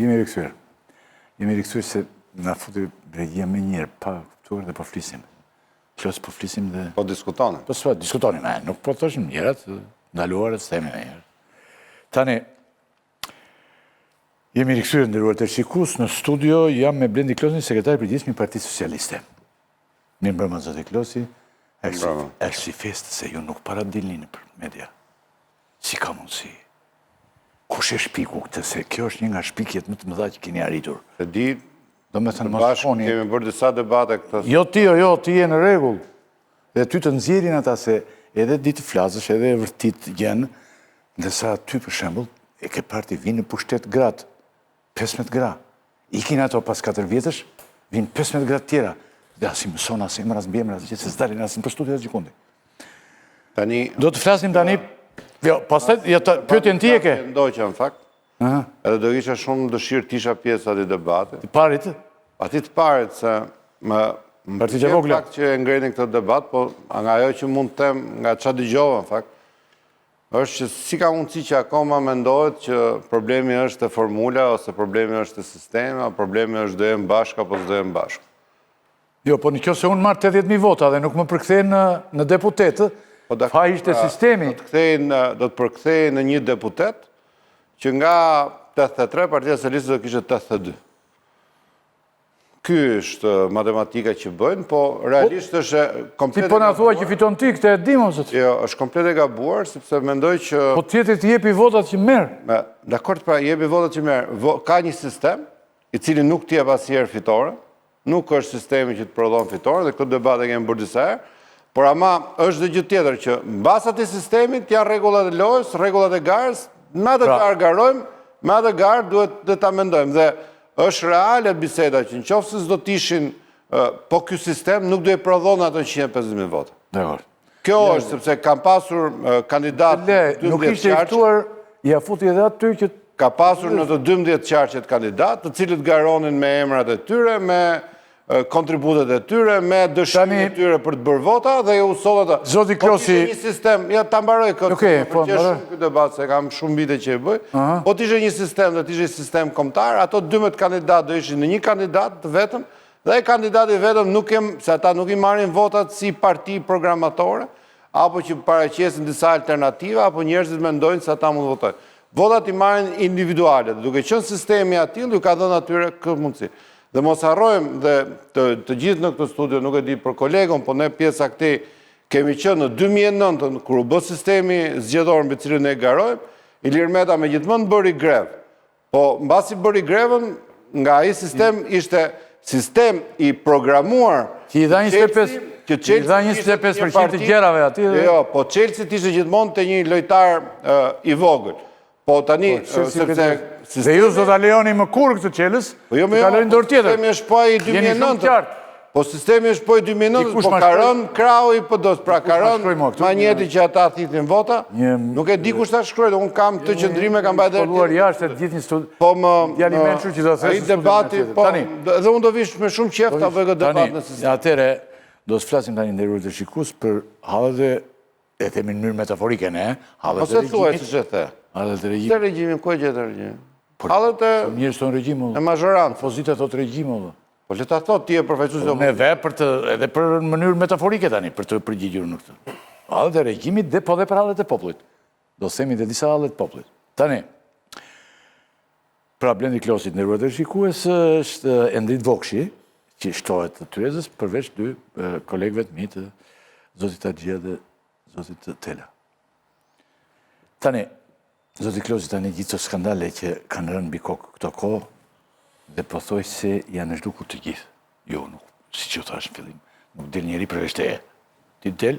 Jemi rikësuar se nga futi regjia me njërë, pa këptuar dhe po flisim. Qësë po flisim dhe... Po diskutoni. Po së diskutoni, nuk po të është njërat, ndaluarët, së temi me njërë. Tani, jemi rikësuar ndërruar të shikus, në studio jam me Blendi Klosi, sekretari përgjithshëm i Partisë Socialiste. Mirë mbrëma, zote Klosi, është si festë se ju nuk para dilni për media. Si ka mundësi? Kush e shpiku këtë, se kjo është një nga shpikjet më të mëdha që keni arritur. E di, Do me thënë bashkë kemi bërë disa debate këtë... Jo, ti je në regull. Dhe ty të nxjerrin ata se edhe ditë flasësh, edhe e vërtit gjenë, ndërsa ty për shembull e ke parti vinë në pushtet gratë, 15 gra. Ikin ato pas 4 vjetësh, vinë 15 gra tjera. Dhe asi mëson, asi emra, as bjemra, as gjithë se zdalin, as në për studia gjikundi. Tani... Do të flasim tani... Jo, pastaj, pyetjen ti e ke? Ndoqja, në fakt, edhe do isha shumë dëshirë tisha pjesë ati debate. Të parit? Ati të parit, se më përqenë fakt që e ngreni këtë debat, po nga ajo që mund të tem, nga qa dëgjova, në fakt, është që si ka mundësi që akoma mendohet që problemi është e formula, ose problemi është e sistema, problemi është dojëm bashkë, apo dojëm bashkë. Jo, po në kjo se unë marrë 80.000 vota dhe nuk më përkthejnë në deputetë, fa ishte sistemi. Do të përkthej në një deputet, që nga 83, Partia Socialiste do kishte 82. Ky është matematika që bëjnë, po realisht është komplet e gabuar. Ti po në thua që fiton ti, këtë e dim, ose të? Jo, është komplet e gabuar, sepse mendoj që... Po tjetër të jepi votat që merë. Dakord, pra, jepi votat që merë. Ka një sistem, i cili nuk t'jep asnjëherë fitore, nuk është sistemi që të prodhon fitore, dhe këtë debat e kemi bërë disa herë, por ama është dhe gjë tjetër që mbas atij sistemit janë rregullat e lojës, rregullat e garës, me atë garë garojmë, me atë garë duhet të ta mendojmë. Dhe është reale biseda që nëse s'do të ishin, po ky sistem nuk do i prodhon ato 150.000 vota. Dakor. Kjo është sepse kanë pasur kandidat 12 nuk ishte ftuar, ja futi edhe aty që ka pasur në të 12 qarqet kandidat, të cilët garonin me emrat e tyre, me kontributet e tyre, me dëshimin e tyre për të bërë vota, dhe ju sotë ata. Zoti Klosi... Po t'ishe një sistem, ja ta mbaroj këtë, përqesh shumë këtë debat, se kam shumë vite që e bëj, po t'ishe një sistem dhe t'ishe sistem kombëtar, ato 12 kandidat do ishin në një kandidat të vetëm, dhe kandidati vetëm nuk se ata nuk i marrin votat si parti programatore, apo që paraqesin disa alternativa, apo njerëzit mendojnë se ata mund të votojnë. Votat i marrin individuale, duke qenë sistemi atill, ju ka dhënë atyre këtë mundësi. Dhe mos harrojmë dhe të gjithë në këtë studio, nuk e di për kolegon, po ne pjesa këtej kemi qenë në 2009, kur u bë sistemi zgjedhor mbi cilën ne garojmë, Ilir Meta megjithmonë bëri grevë. Po mbasi bëri grevën, nga ai sistem ishte sistem i programuar që i dha 25% të gjerave aty. Jo, po Chelsea ishte gjithmonë te një lojtar i vogël. Po tani, sepse... Dhe ju zdo të leoni më kur këtë qeles, të kalojnë dorë tjetër. Sistemi është po i 2009. Po sistemi është po i 2009, po ka rënë krau i PD-s, pra ka rënë Manjeti që ata thitin vota. Nuk e di kush ta shkruaj, unë kam të qëndrime, kam bajtë dërë tjetër. Po më... Ai debati, po, dhe unë do vish me shumë qef të bëjë këtë debat në sistem. Atere, do të flasim tani nderuar të shikus për halët e themi në mënyrë metaforike, ne? Po se thuaj që që the? Halët e regjimit. Se regjimin, ku e gjithë regjimin? Halët e mazhorantë. Pozitë thot regjimë. Po le ta thot ti e përfaqësues do. Ne edhe për mënyrë metaforike tani për të përgjigjur në këtë. Halët e regjimit dhe po dhe për halët e popullit. Do themi dhe disa halët e popullit. Tani, pra Blendi Klosit nderuar të shikues është Endrit Vokshi, që shtohet të Tyezës përveç dy kolegëve të mi të zotit Axhia dhe zotit Tela. Tani, zoti Klosi, tani gjithë të skandale që kanë rënë mbi kokë këto kohë, dhe po thoj se janë zhdukur të gjithë. Jo, nuk, si që thash në fillim, nuk del njeri përveç teje. Ti del,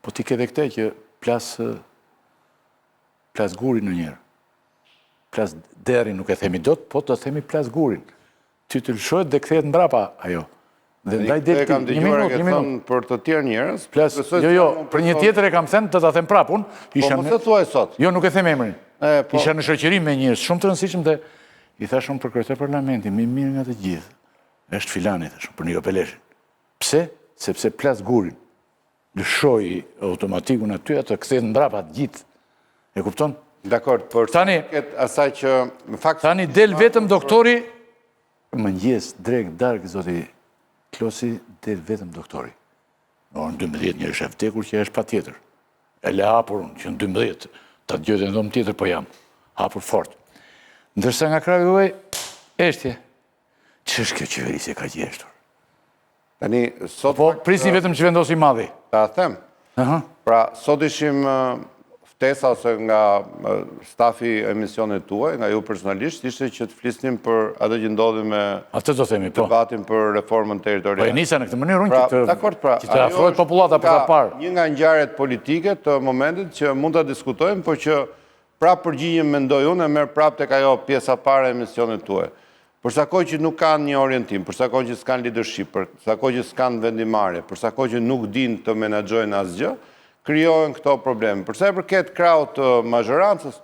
po ti ke dhe këte që plas gurin në njerë. Plas deri nuk e themi dot, po të themi plas gurin. Ty të lëshojt dhe këthejet mbrapa ajo. Dhe ndaj del ti, një minut. Për të tjerë njerës. Jo, për një tjetër e kam thënë, të ta them prapun. Po mos e thuaj sot. Jo, nuk e them emrin. Isha në shoqëri me njerëz shumë të rëndësishëm dhe i thashun për kryetar parlamenti, më mirë nga të gjithë. Është filani, thashun, për Niko Peleshin. Pse? Sepse plas gurin. Lëshoi automatikun aty, atë kthehet mbrapa të gjithë. E kupton? Dakor, për asaj që në fakt tani del vetëm doktori mëngjes drejt darkë zoti Klosi, del vetëm doktori. Në orën 12 një është e vdekur që është patjetër. E le hapur unë që në 12 ta dëgjoj në dom tjetër po jam hapur fort. Ndërsa nga Kraguaj eshtje. Ç'është kjo qeveri që ka gjeshtur? Tani sot po prisni vetëm që vendosi madhi. Ta them. Pra sot ishim ftesa ose nga stafi emisionit tuaj, nga ju personalisht, ishte që të flisnim për atë që ndodhi me debatin për reformën territoriale. Po e nisa në këtë mënyrë unë që të afrohet popullata për ta parë. Një nga ngjarjet politike të momentit që mund ta diskutojmë, por që prapë përgjigjem mendoj unë e merr prapë tek ajo pjesa parë e emisionit tuaj. Për sa kohë që nuk kanë një orientim, për sa kohë që s'kan leadership, për sa kohë që s'kan vendimarrje, për sa kohë që nuk dinë të menaxhojnë asgjë, krijohen këto probleme. Për sa i përket krahut të mazhorancës,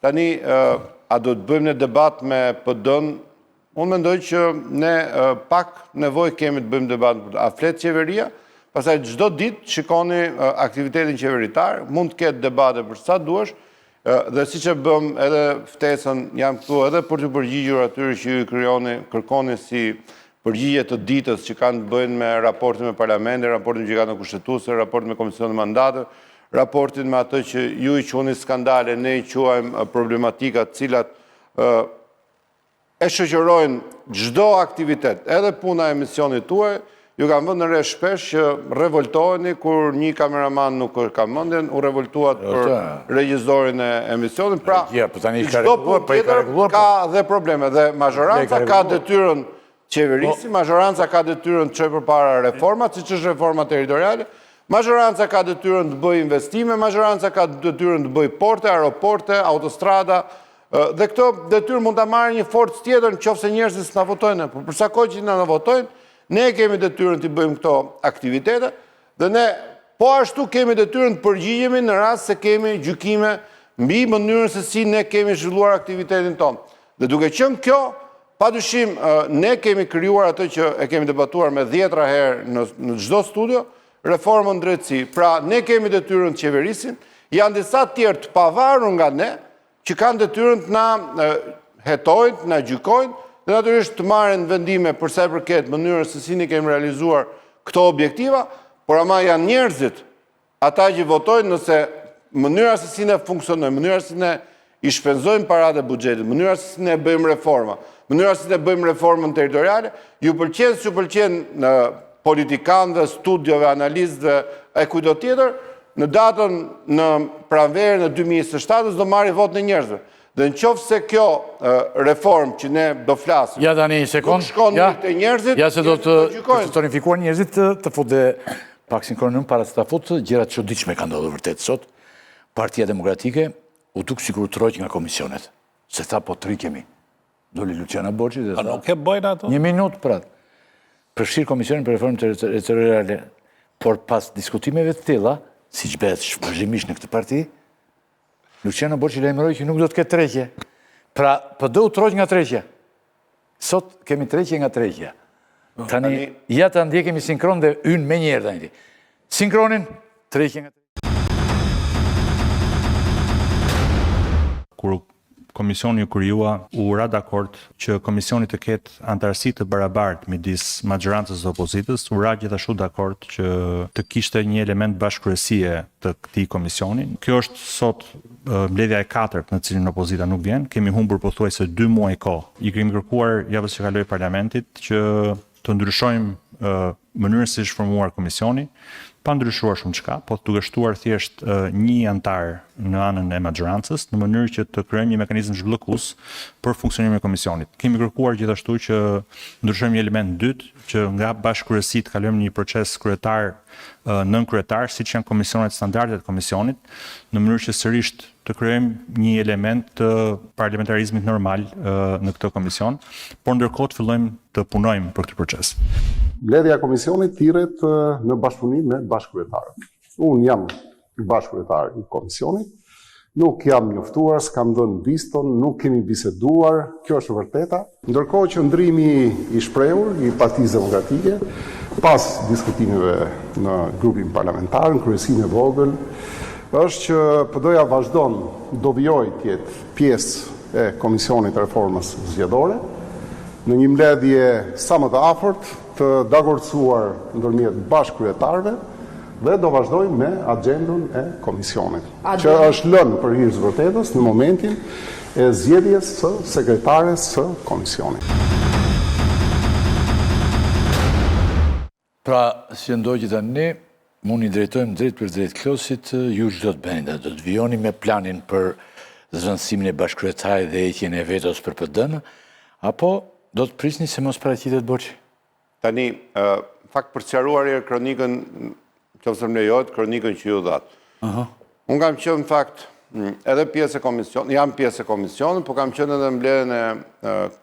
tani a do të bëjmë një debat me PD-n? Unë mendoj që ne pak nevojë kemi të bëjmë debat. A flet qeveria? Pastaj çdo ditë shikoni aktivitetin qeveritar, mund të ketë debate për sa duash, dhe siç e bëm edhe ftesën, jam këtu edhe për të përgjigjur atyre që ju kërkoni si përgjigje të ditës që kanë të bëjnë me raportin me parlamentin, raportin që kanë në kushtetuese, raportin me komisionin e mandateve, raportin me atë që ju i quani skandale, ne i quajmë problematika të cilat e shoqërojnë çdo aktivitet, edhe puna e emisionit tuaj. Ju kam vënë në re shpesh që revoltoheni kur një kameraman nuk ka mendjen, u revoltuat për regjisorin e emisionit. Pra, çdo punë tjetër ka dhe probleme. Dhe mazhoranca ka detyrën qeverisi, mazhoranca ka detyrën të çojë përpara reformat, siç është reforma territoriale, mazhoranca ka detyrën të bëjë investime, mazhoranca ka detyrën të bëjë porte, aeroporte, autostrada, dhe këto detyrë mund ta marrë një forcë tjetër nëse njerëzit s'na votojnë, por për sa kohë që na votojnë, ne kemi detyrën të bëjmë këto aktivitete, dhe ne po ashtu kemi detyrën të përgjigjemi në rast se kemi gjykime mbi mënyrën se si ne kemi zhvilluar aktivitetin tonë. Dhe duke qenë kjo, padyshim ne kemi krijuar atë që e kemi debatuar me 10 herë në çdo studio, reformën drejtësi. Pra ne kemi detyrën të qeverisin, janë disa të tjerë të pavarur nga ne që kanë detyrën të na hetojnë, të na gjykojnë, dhe natyrisht të marrin vendime për sa i përket mënyrës se si ne kemi realizuar këto objektiva, por ama janë njerëzit ata që votojnë nëse mënyra se si ne funksionojmë, mënyra se si ne i shpenzojmë paratë e buxhetit, mënyra se si ne bëjmë reforma, mënyra se si ne bëjmë reformën territoriale, ju pëlqen në politikanëve, studiove, analistëve e kujdo tjetër, në datën në pranverën e 2027 do marrë votë në njerëzve. Dhe në qoftë se kjo reformë që ne do flasim, nuk shkon të njerëzit, ja se do të tonifikuar njerëzit të futë pak sinkronim para se ta futë, gjërat çuditshme kanë ndodhur vërtet sot. Partia Demokratike u duk sikur trojk nga komisionet. Se tha po trikemi. Doli Luciana Borxhi dhe tha. Nuk e bojnë ato? Një minutë prat. Përfshir komisionin për reformën territoriale, por pas diskutimeve të tilla, siç bëhet vazhdimisht në këtë parti, Luciana Borxhi lajmëroi që nuk do të ketë tregje. Pra, PD u troq nga tregja. Sot kemi tregje nga tregja. Tani, ja ta ndjekemi sinkron dhe ynë me njerë tani. Sinkronin, tregje nga tregja. Kur komisioni u krijua, u ra dakord që komisioni të ketë antarësi të barabartë midis maxhorancës dhe opozitës, u ra gjithashtu dakord që të kishte një element bashkëkryesie të këtij komisioni. Kjo është sot mbledhja e katërt në cilin opozita nuk vjen. Kemi humbur pothuajse 2 muaj kohë. I kemi kërkuar javës që kaloi parlamentit që të ndryshojmë mënyrën se si është formuar komisioni, pa ndryshuar shumë çka, po duke shtuar thjesht një antar në anën e maxhorancës në mënyrë që të krijojmë një mekanizëm zhbllëkues për funksionimin e komisionit. Kemi kërkuar gjithashtu që ndryshojmë një element dytë, që nga bashkëkryesi të kalojmë në një proces kryetar nën kryetar, siç janë komisionet standarde të komisionit, në mënyrë që sërish të krijojmë një element të parlamentarizmit normal në këtë komision, por ndërkohë të fillojmë të punojmë për këtë proces. Mbledhja e komisionit thirret në bashkëpunim me bashkëkryetarët. Unë jam bashkëkryetar i komisionit, nuk jam njoftuar, s'kam dhënë viston, nuk kemi biseduar, kjo është e vërteta. Ndërkohë që ndrimi i shprehur i Partisë Demokratike, pas diskutimeve në grupin parlamentar, në kryesinë e vogël, është që PD-ja vazhdon, do vijoj tjetë pjesë e Komisionit Reformës Zgjedhore, në një mbledhje sa më të afërt, të dagorcuar ndërmjet bashkëkryetarëve, dhe do vazhdoj me agendën e Komisionit, që është lënë për hir të vërtetës në momentin e zgjedhjes së sekretares së Komisionit. Pra, si ndoj që tani, mund i drejtojmë drejt për drejt klosit, ju çdo të bëni, do të vijoni me planin për zvendësimin e bashkëkryetarit dhe heqjen e vetos për PD-n, apo do të prisni se mos paraqitet Boçi? Tani, fakt për sqaruar kronikën, nëse më lejohet, kronikën që ju dhatë. Unë kam qenë në fakt edhe pjesë e komisionit, jam pjesë e komisionit, po kam qenë edhe mbledhjen e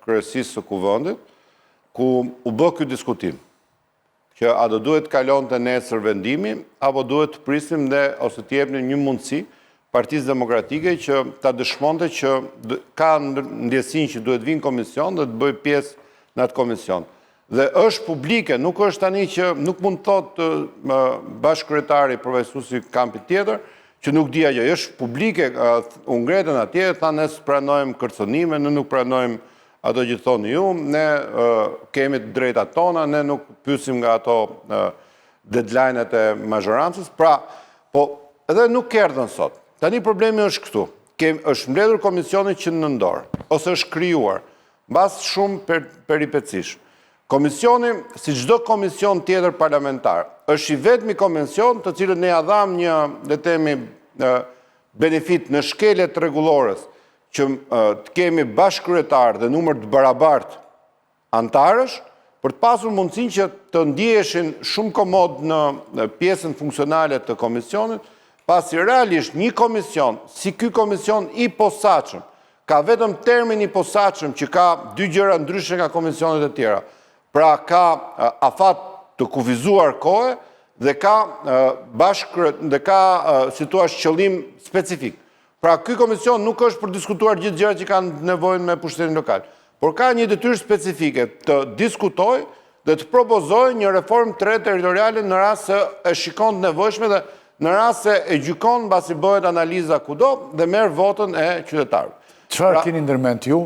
kryesisë së kuvendit, ku u bë ky diskutim, që a do duhet kalon të nesër vendimi, apo duhet të prisnim dhe ose të jepnim një mundësi Partisë Demokratike që ta dëshmonte që ka ndjesin që duhet vinë komision dhe të bëj pjesë në atë komision. Dhe është publike, nuk është tani që nuk mund të thotë bashkëkryetari përfaqësuesi kampit tjetër, që nuk dia gjë, është publike, u ngretën atje, thanë ne pranojmë kërcënime, ne nuk pranojmë ato që thoni ju, ne kemi të drejtat tona, ne nuk pyesim nga ato deadline-et e mazhorancës, pra, po edhe nuk erdhën sot. Tani problemi është këtu. Është mbledhur komisioni që në dorë, ose është krijuar, mbas shumë peripecish. Komisioni, si çdo komision tjetër parlamentar, është i vetmi komision të cilët ne ja dham një, le të themi, benefit në shkelet rregullores, që të kemi bashkëkryetar dhe numër të barabartë antarësh, për të pasur mundësinë që të ndiheshin shumë komod në pjesën funksionale të komisionit, pasi realisht një komision, si ky komision i posaçëm, ka vetëm termin i posaçëm që ka dy gjëra ndryshe nga komisionet e tjera. Pra ka afat të kufizuar kohë dhe ka si thua qëllim specifik. Pra ky komision nuk është për diskutuar gjithë gjërat që kanë nevojën me pushtetin lokal, por ka një detyrë specifike të diskutojë dhe të propozojë një reformë tre territoriale në rast se e shikon të nevojshme dhe në rast se e gjykon mbasi bëhet analiza kudo dhe merr votën e qytetarëve. Çfarë keni ndërmend ju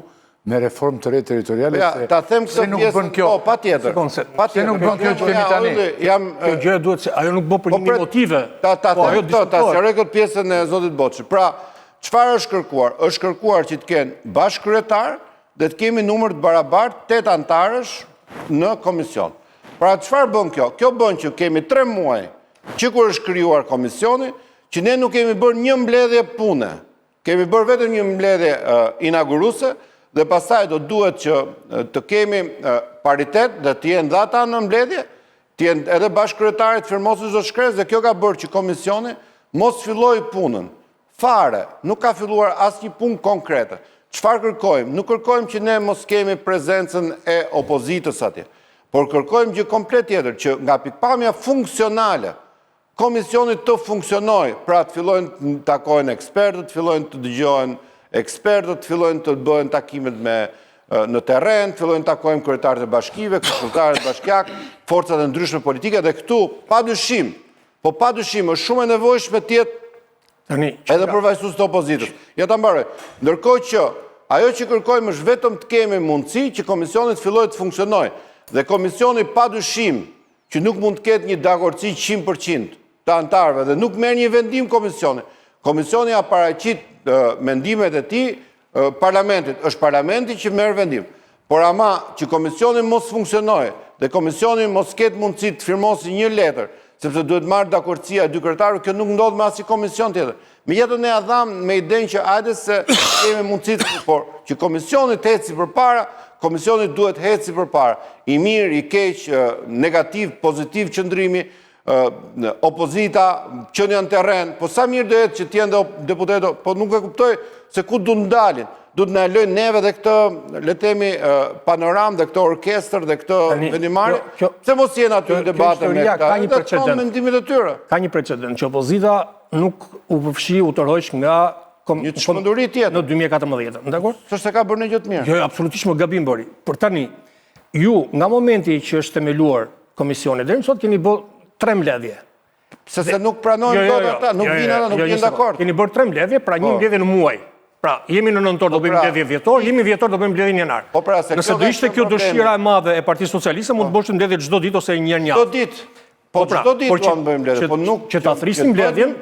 me reformë të re territoriale? Ta them këtë pjesën, po, patjetër. Se nuk bën kjo që kemi tani. Kjo gjë duhet se ajo nuk bë për një motive. Ta sqaroj këtë pjesën e zotit Boçi. Pra, çfarë është kërkuar? Është kërkuar që të kenë bashkëkryetar dhe të kemi numër të barabartë 8 antarësh në komision. Pra, çfarë bën kjo? Kjo bën që kemi 3 muaj që kur është krijuar komisioni, që ne nuk kemi bërë një mbledhje pune. Kemi bërë vetëm një mbledhje inauguruese dhe pastaj do duhet që të kemi paritet dhe të jenë dhe ata në mbledhje, të jenë edhe bashkëkryetarit firmosin çdo shkresë dhe kjo ka bërë që komisioni mos filloi punën. Fare, nuk ka filluar asnjë punë konkrete. Çfarë kërkojmë? Nuk kërkojmë që ne mos kemi prezencën e opozitës atje, por kërkojmë gjë komplet tjetër, që nga pikpamja funksionale, komisionit të funksionojë, pra të fillojnë të takojnë ekspertët, të fillojnë të dëgjojnë ekspertët, të fillojnë të bëhen takimet në terren, të fillojnë të takojnë kryetarët e bashkive, konsultarët bashkiak, forcat e ndryshme politike, dhe këtu, padyshim, është shumë e nevojshme të jetë edhe përfaqësues të opozitës. Ja ta mbaroj. Ndërkohë që ajo që kërkojmë është vetëm të kemi mundësi që komisioni të fillojë të funksionojë. Dhe komisioni padyshim që nuk mund të ketë një dakordsi 100% të antarëve dhe nuk merr një vendim komisioni. Komisioni ja paraqit mendimet e tij parlamentit. Është parlamenti që merr vendim. Por ama që komisioni mos funksionojë dhe komisioni mos ketë mundësi të firmosë një letër, sepse duhet marrë dakordsia e dy kryetarëve, kjo nuk ndodh me asnjë komision tjetër. Megjithatë ne ja dham me idenë që hajde se kemi mundësi, por që komisioni të ecë përpara, komisioni duhet ecë përpara. I mirë, i keq, negativ, pozitiv qëndrimi, opozita, qenia në terren, po sa mirë do jetë që të jenë deputetë, po nuk e kuptoj se ku du ndalin. Du të na lëjnë neve dhe këtë, le të themi, panoram dhe këtë orkestër dhe këtë vendimari, pse mos jenë aty në debate me këta, dhe të tonë mendimit e tyre. Ka një precedent që opozita nuk u përfshi u tërhoq nga një çmenduri tjetër në 2014, dakor? S'është se ka bërë një gjë të mirë. Jo, absolutisht më gabim bëri. Por tani, ju nga momenti që është themeluar komisioni deri më sot keni bërë 3 mbledhje. Se nuk pranojnë dot ata, nuk vinë ata, nuk vjen dakord. Keni bërë 3 mbledhje, pra një mbledhje në muaj. Pra, jemi në nëntor, do bëjmë mbledhje vjetor, jemi vjetor, do bëjmë mbledhje në janar. Nëse do ishte kjo dëshira e madhe e Partisë Socialiste, mund të bësh mbledhje çdo ditë ose një herë në javë. Çdo ditë. Po çdo ditë do të bëjmë mbledhje, po nuk që ta thrisim mbledhjen,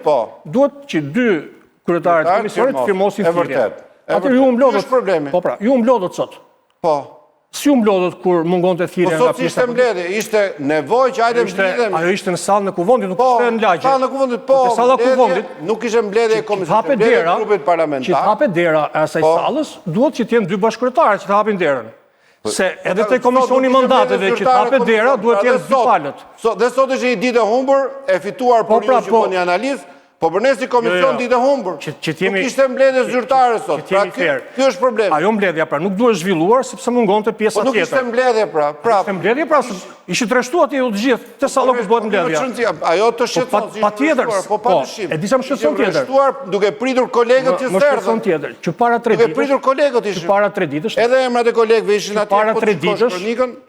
duhet që 2 kryetarët e komisionit të firmosin thirrje. Atë ju mblodhët. Po pra, ju mblodhët sot. Po. Si u mblodhët kur mungonte thirrja nga pjesa? Po sot ishte mbledhje, ishte nevojë që hajde mbledhemi. Ajo ishte në sallën e kuvendit, nuk ishte në lagje. Sallën e kuvendit, po. Në sallën e kuvendit nuk ishte mbledhje e komisionit, mbledhje e grupit parlamentar. Që të hapet dera e asaj sallës, duhet që të jenë 2 bashkëkryetarë që të hapin derën. Se edhe te komisioni mandateve që të hapet dera, duhet të jenë 2 palët. Dhe sot është një ditë e humbur, e fituar për ju që po një analizë. Po për ne si komision ditë e humbur. Nuk ishte mbledhje zyrtare sot. Pra kjo është problemi. Ajo mbledhja pra nuk duhet zhvilluar sepse mungonte pjesa tjetër. Po nuk ishte mbledhje pra. Ishte mbledhje pra, ishte trashtuar aty të gjithë. Te sallë ku bëhet mbledhja. Ajo të shqetëson. Patjetër. Po padyshim. E disa më shqetëson tjetër. Shqetësuar duke pritur kolegët që Më shqetëson tjetër. Që para 3 ditësh. Duke pritur kolegët ishin. Që para 3 ditësh. Edhe emrat e kolegëve ishin atje.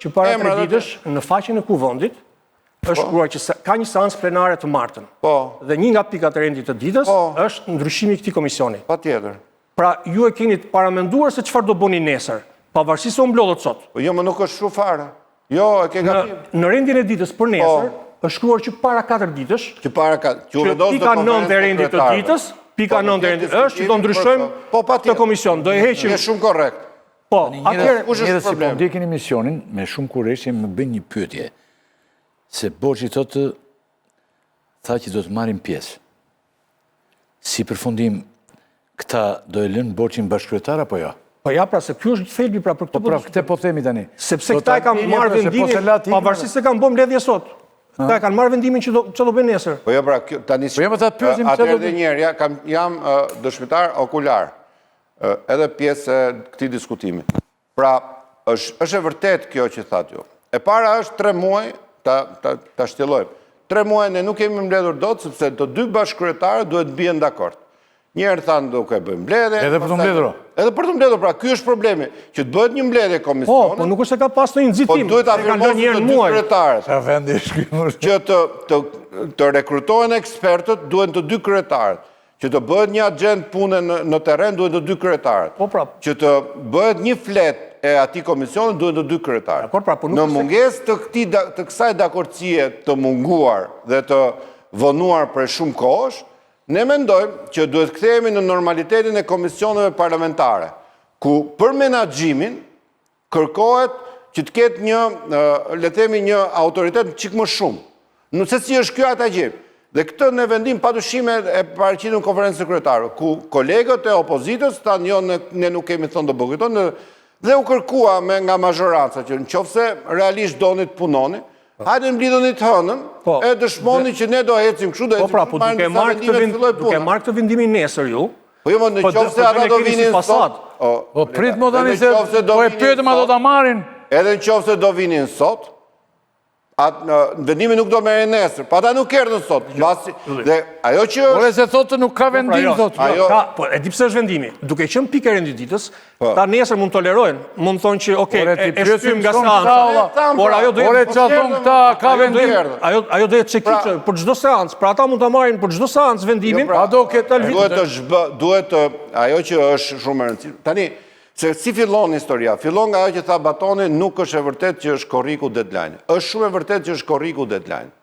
Që para 3 ditësh në faqen e kuvendit është shkruar që ka një seancë plenare të martën. Dhe një nga pikat e rendit të ditës është ndryshimi i këtij komisioni. Patjetër. Pra ju e keni paramenduar se çfarë do bëni nesër, pavarësisht se u mblodhët sot. Po jo, më nuk është kështu fare. Jo, e ke gabim. Në rendin e ditës për nesër është shkruar që para 4 ditësh, që pika 9 e rendit të ditës, pika 9 e rendit është që do ndryshojmë të komision, do e heqim. Është shumë korrekt. Po, atëherë njerëzit si po ndjekin emisionin me shumë kurrëshje më bën një pyetje. Se Borxhi thotë tha që do të marrin pjesë. Si përfundim, këta do e lënë Borxhin bashkëkryetar apo jo? Po ja, pra se ky është thelbi pra për këtë. Po pra këtë po themi tani. Sepse këta e kanë marrë vendimin, pavarësisht se kanë bërë mbledhje sot. Këta e kanë marrë vendimin që do bëjnë nesër. Po jo, pra tani. Po jam ta pyesim çfarë do të njerë, jam dëshmitar okular. Edhe pjesë e këtij diskutimi. Pra, është e vërtet kjo që thatë ju. E para është 3 muaj ta shtjellojmë. 3 muaj ne nuk kemi mbledhur dot, sepse të 2 bashkëkryetarët duhet bien dakord. Njëherë thanë duke bëjmë mbledhje. Edhe për të mbledhur. Edhe për të mbledhur, pra ky është problemi, që të bëhet një mbledhje komisioni. Po nuk është se ka pas ndonjë nxitim. Po duhet ta afirmosin të 2 kryetarët. Sa vendi është ky? Që të rekrutohen ekspertët, duhen të 2 kryetarët. Që të bëhet një agent pune në terren, duhet të 2 kryetarët. Po pra. Që të bëhet një flet e atij komisioni, duhet të 2 kryetarët. Në mungesë të kësaj dakordësie të munguar dhe të vonuar për shumë kohësh, ne mendojmë që duhet kthehemi në normalitetin e komisioneve parlamentare, ku për menaxhimin kërkohet që të ketë një, le të themi, një autoritet çik më shumë. Nëse si është ky ata gjë. Dhe këtë në vendim padyshime e paraqitur në konferencën e kryetarëve, ku kolegët e opozitës thanë jo, ne nuk kemi thënë do bojkotojmë, dhe u kërkua nga mazhoranca që nëse realisht doni të punoni, hajde mblidheni të hënën, e dëshmoni që ne do ecim kështu, do ecim duke marrë këtë vendimin nesër ju. Po jo, nëse ata do vinin sot. Po prit më tani se po e pyetëm ato ta marrin. Edhe nëse do vinin sot, vendimi nuk do merren nesër, pa ata nuk erdhën sot. Dhe ajo që është... Ore se thotë nuk ka vendim, thotë. Po, e di pse është vendimi. Duke qenë pikë e rendit ditës, ta nesër mund tolerojnë. Mund thonë që, okej, e shtym nga seanca. Por ajo do Ore që thonë këta ka vendim. Ajo do jetë çekiçe për çdo seancë. Pra ata mund ta marrin për çdo seancë vendimin. Duhet ajo që është shumë e rëndësishme. Tani, se si fillon historia? Fillon nga ajo që tha Batoni, nuk është e vërtet që është korriku deadline. Është shumë e vërtet që është korriku deadline.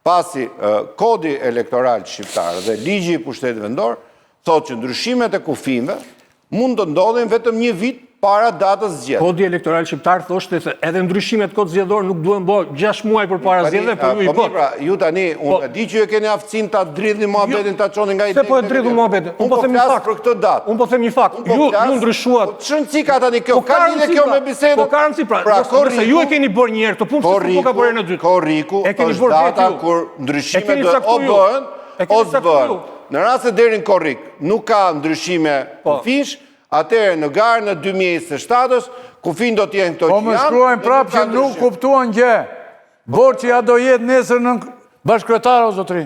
Pasi kodi elektoral shqiptar dhe ligji i pushtetit vendor thotë që ndryshimet e kufimeve mund të ndodhin vetëm 1 vit para datës zgjedhjeve. Kodi elektoral shqiptar thoshte se edhe ndryshimet kod zgjedhor nuk duhen bërë 6 muaj përpara zgjedhjeve, por ju i bë. Pra, ju tani, unë di që ju keni aftësinë ta dridhni muhabetin, ta çoni nga ide. Se po e dridhun muhabetin. Unë po them një fakt. Për këtë datë. Unë po them një fakt. Ju ndryshuat. Ç'rëndësi ka tani kjo? Ka lidhje kjo me bisedën? Po ka rëndësi pra. Nëse ju e keni bërë një herë këtë punë, po ka bërë në dytë. Korriku është data kur ndryshimet do o bëhen o s'bëhen. Në rast se deri në korrik nuk ka ndryshime kufish, atëherë në garë në 2027-ës, kufin do t'jenë këto që janë... Po më shkruajnë prapë që nuk kuptuan gjë. Borxhi ja do jetë nesër në bashkëkryetar o zotri.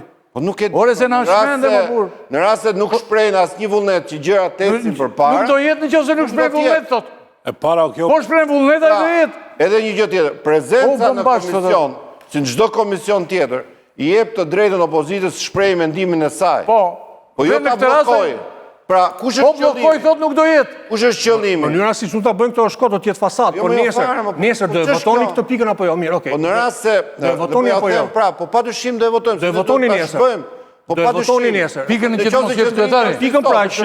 Ore se na shmende më burr. Në rast se nuk shprehin asnjë vullnet që gjërat ecin përpara. Nuk do jetë nëse nuk shpreh vullnet thot. E para kjo. Po shpreh vullnet ai do jetë. Edhe një gjë tjetër, prezenca në komision, si në çdo komision tjetër, i jep të drejtën opozitës shprehë mendimin e saj. Po jo ta blokoj. Pra, kush është qëllimi? Po blokoj thot nuk do jetë. Kush është qëllimi? Mënyra si ta bëjmë këto shkot do të jetë fasad, por nesër do e votoni këtë pikën apo jo? Mirë, okay. Po në rast se do e votoni apo jo? Pra, po padyshim do e votojmë. Do e votoni nesër. Po do e votoni nesër. Pikën që mos jetë kryetari. Pikën pra që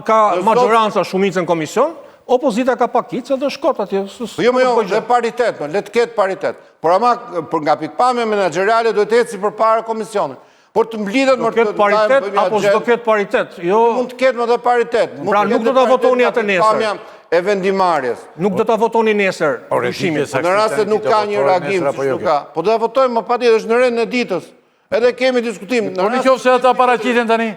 ka majoranca shumicë në komision, opozita ka pakicë dhe shkot atje. Jo, dhe paritet, le të ketë paritet. Por ama nga pikpamja menaxherale do të ecë si përpara komisionit. Por të mblidhet më të paritet apo s'do ketë paritet? Jo. Mund të ketë më dhe paritet. Pra nuk do ta votoni atë nesër. E vendimarrjes. Nuk do ta votoni nesër. Në rast se nuk ka një reagim, nuk ka. Po do ta votojmë patjetër, është në rendin e ditës. Edhe kemi diskutim. Po nëse ata paraqiten tani.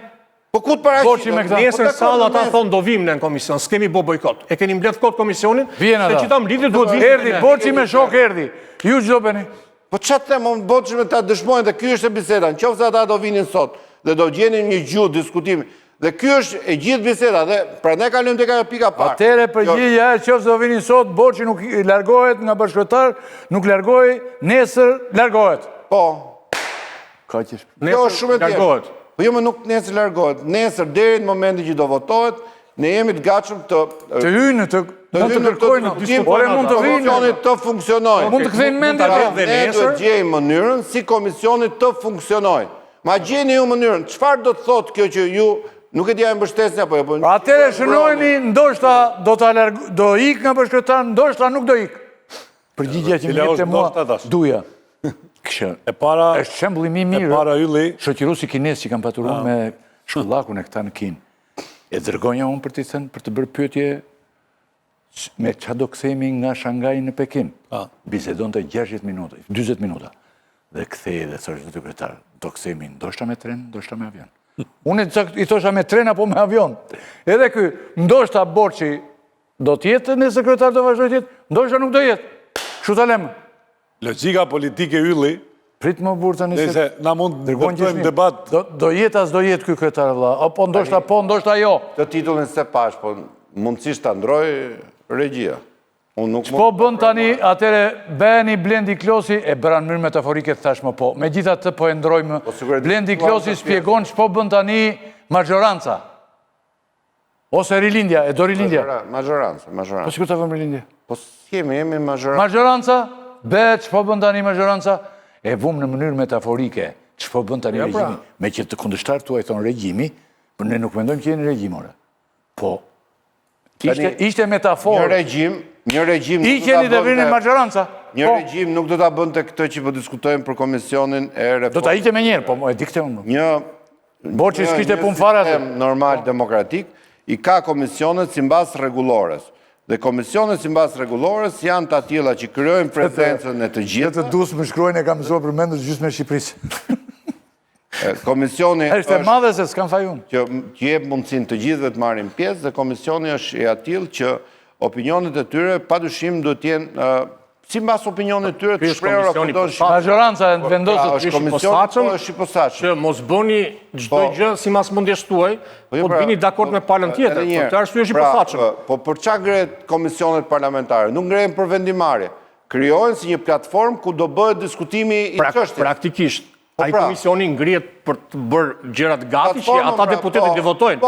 Po ku të paraqiten? Nesër salla ata thonë do vim në komision, s'kemi bë bojkot. E keni mbledh kot komisionin. Se që ta mblidhni duhet vinë. Erdhi Borçi me shok erdhi. Ju ç'do bëni? Po çfarë them, Borçi me ta dëshmojnë dhe ky është e biseda. Nëse ata do vinin sot dhe do gjenin një gjuhë diskutimi. Dhe ky është e gjithë biseda dhe prandaj kalojmë tek ajo pika parë. Atëre përgjigjja është nëse do vinin sot, Borçi nuk largohet nga bashkëtar, nuk largohej, nesër largohet. Po. Ka që kjo është shumë e thjeshtë. Po jo, më nuk nesër largohet. Nesër deri në momentin që do votohet, ne jemi të gatshëm të hyjnë të kërkojnë diskutojnë, mund të komisioni të funksionojë. Mund të kthejnë mendje ne do të gjejmë mënyrën si komisioni të funksionojë. Ma gjeni ju mënyrën. Çfarë do të thotë kjo që ju nuk e di a e mbështesni apo jo? Atëherë shënojeni, ndoshta do ik nga bashkëtar, ndoshta nuk do ik. Përgjigjja që më jepte mua duja. E para është shembulli më i mirë. E para ylli, shoqëruesi kinez që kanë paturuar me shkollakun e këta në Kinë. E dërgonja unë për të thënë për të bërë pyetje me çfarë do kthehemi nga Shanghai në Pekin. Bisedonte 60 minuta, 40 minuta. Dhe kthehej dhe thoshte zoti kryetar, do kthehemi ndoshta me tren, ndoshta me avion. Unë i thosha me tren apo me avion. Edhe ky, ndoshta Borçi do të jetë në sekretar do vazhdoj të jetë, ndoshta nuk do jetë. Kështu ta lëmë. Logjika politike ylli, prit më burr tani se na mund të bëjmë debat. Do jetë as do jetë ky kryetar vëlla, apo ndoshta po, ndoshta jo. Të titullin se pash, po mundësisht ta ndroj regjia. Po bën tani, atëre Beni Blendi Klosi e bëra në mënyrë metaforike thashmë po. Megjithatë po e ndrojmë. Blendi Klosi shpjegon ç'po bën tani majoranca. Ose rilindja, e do rilindja. Majoranca. Po sikur ta vëmë rilindje. Po jemi majoranca. Majoranca, ç'po bën tani majoranca? E vëmë në mënyrë metaforike. Ç'po bën tani regjimi? Me që të kundërshtarët tuaj thonë regjimi, por ne nuk mendojmë që jeni regjim ore. Po. Ishte metaforë. Një regjim I keni dhe vini majoranca. Një regjim nuk do ta bënte këtë që po diskutojmë për komisionin e reformës. Do ta hiqte më njëherë, po e di këtë unë. Borçi s'kishte punë fare atë. Normal demokratik i ka komisionet sipas rregullores. Dhe komisionet sipas rregullores janë të tilla që krijojnë prezencën e të gjithë. Të dus më shkruajnë e kam mësuar përmendur gjysmën e Shqipërisë. Komisioni është e madhe se s'kan fajun. Që jep mundësinë të gjithëve të marrin pjesë dhe komisioni është i atill që opinionet e tyre padyshim duhet të jenë sipas opinionit të tyre të shprehura majoranca vendosur është komisioni është i posaçëm. Që mos bëni çdo gjë sipas mendjes tuaj, po të vini dakord me palën tjetër. Për arsye është i posaçëm. Po për çfarë ngrehet komisionet parlamentare? Nuk ngrehen për vendimarrje. Krijohen si një platformë ku do bëhet diskutimi i çështjes. Praktikisht ai komisioni ngrihet për të bërë gjërat gati që ata deputetët të votojnë.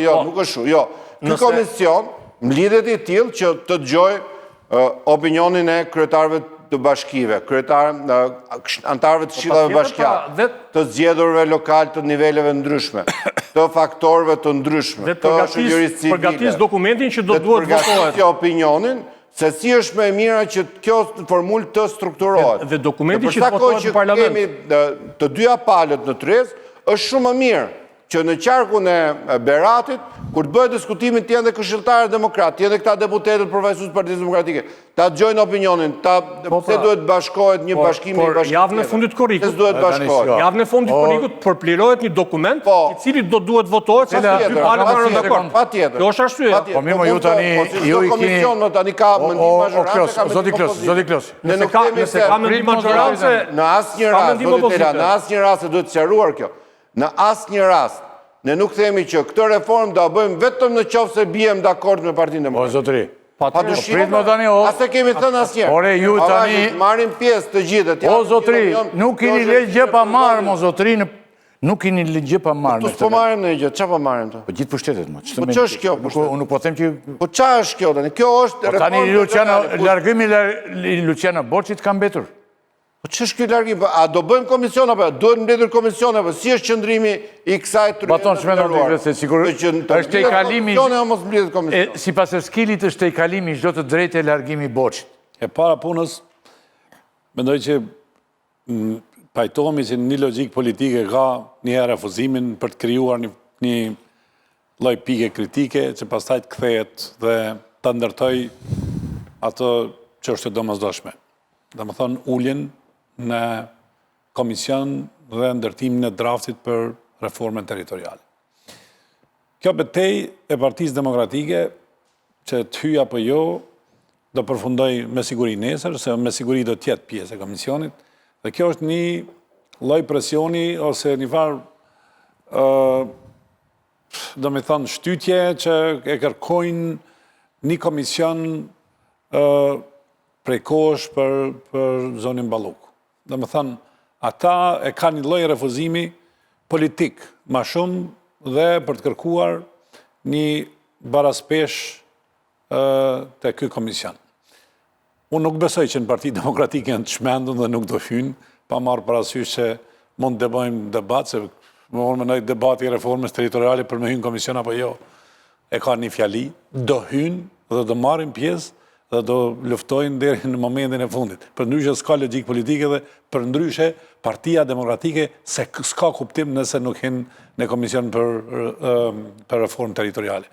Jo, nuk është kështu. Jo. Ky komision mblidhet i tillë që të dëgjojë opinionin e kryetarëve të bashkive, antarëve të këshillave bashkiake, të zgjedhurve lokal të niveleve ndryshme, të faktorëve të ndryshme, të shoqërisë civile. Përgatis dokumentin që do duhet votohet. Të opinionin se si është më e mira që kjo formulë të strukturohet. Dhe dokumenti që votohet në parlament. Kemi të dyja palët në tryezë, është shumë më mirë që në qarkun e Beratit, kur të bëhet diskutimin të jenë dhe këshilltarë demokratë, të jenë dhe këta deputetët përfaqësues të Partisë Demokratike, ta dëgjojnë opinionin, pse duhet bashkohet një bashkim i bashkimit. Javën e fundit korrikut. Duhet bashkohet. Javën e fundit korrikut përplirohet një dokument i cili do duhet votohet se dy palët kanë rënë dakord. Patjetër. Kjo është arsyeja. Po mirë, ju tani ju i keni tani ka mendim majorancë, zoti Klosi. Nëse ka mendim majorancë, në asnjë rast duhet të sqaruar kjo. Në asnjë rast, ne nuk themi që këtë reformë do bëjmë vetëm në qoftë se bijem dakord me Partinë Demokratike. Po zotëri. Pa dushim, prit më tani, asë kemi thënë asnjëherë. Ore, ju tani... Marrin pjesë të gjithë. O, zotri, nuk keni legje pa marrë, mo, zotri, nuk keni legje pa marrë. Tu s'po marrim në gjë, qa po marrim të? Po gjithë pushtetet, mo. Po që është kjo? Unë po them që... Po qa është kjo, tani? Kjo është Tani, largëmi Luciano Boçit ka mbetur. Po që është kjo largim? A do bëjmë komision, apo duhet mbledhur komision, apo si është qëndrimi i kësaj të Baton Shmendor të se sigur është te kalimi... Si pas e skilit është te kalimi çdo të drejtë e largimi Boçit. E para punës, mendoj që pajtohemi që një logjik politike ka një refuzimin për të krijuar një lloj pike kritike që pastaj të kthehet dhe ta ndërtoj ato çështje domosdoshme. Domethënë uljen në komision dhe ndërtimin e draftit për reformën territoriale. Kjo betej e Partisë Demokratike që të hyj apo jo do përfundoj me siguri nesër, se me siguri do tjetë pjesë e komisionit, dhe kjo është një lloj presioni ose një farë do me thënë shtytje që e kërkojnë një komision prej kohësh për zonin Balluk. Do me thënë, ata e ka një lloj refuzimi politik ma shumë dhe për të kërkuar një baraspesh të ky komision. Unë nuk besoj që në Partitë Demokratike janë të shmendun dhe nuk do hynë, pa marrë parasysh që mund të bëjmë debat, se më mendoj debati i reformës territoriale për me hynë komision apo jo, e ka një fjali, do hynë dhe do marrin pjesë dhe do luftojnë deri në momentin e fundit. Për ndryshe s'ka logjik politike dhe për ndryshe Partia Demokratike se s'ka kuptim nëse nuk hin në komision për reformë territoriale.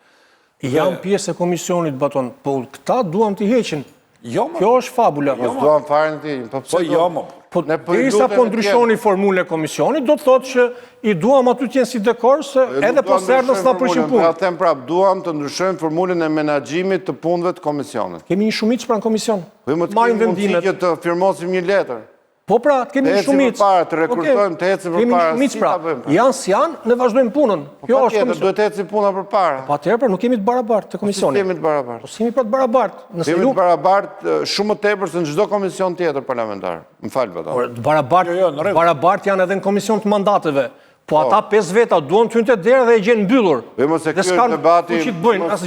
Jam pjesë e komisionit, Baton, po këta duam t'i heqin. Kjo është fabula. Po duam fare në ti. Po jo, mo. Po derisa po ndryshoni formulën e komisionit, do të thotë që i duam aty të jenë si dekor, se edhe po serdën s'na prishin punë. Ja them prap, duam të ndryshojmë formulën e menaxhimit të punëve të komisionit. Kemi një shumicë pranë komision. Marrim vendimet që të firmosim një letër. Po pra, të kemi një shumicë. Të rekrutojmë, të ecim përpara. Kemi një shumicë pra. Janë si janë, ne vazhdojmë punën. Kjo është komision. Duhet të ecim puna përpara. Patjetër, pra nuk kemi të barabartë të komisionit. Si jemi të barabartë? Po si jemi pra të barabartë. Jemi të barabartë shumë më tepër se në çdo komision tjetër parlamentar. Më fal Baton. Barabartë janë edhe në komision të mandateve. Po ata 5 veta duan të hynë te dera dhe e gjenë mbyllur. Mos e ky debati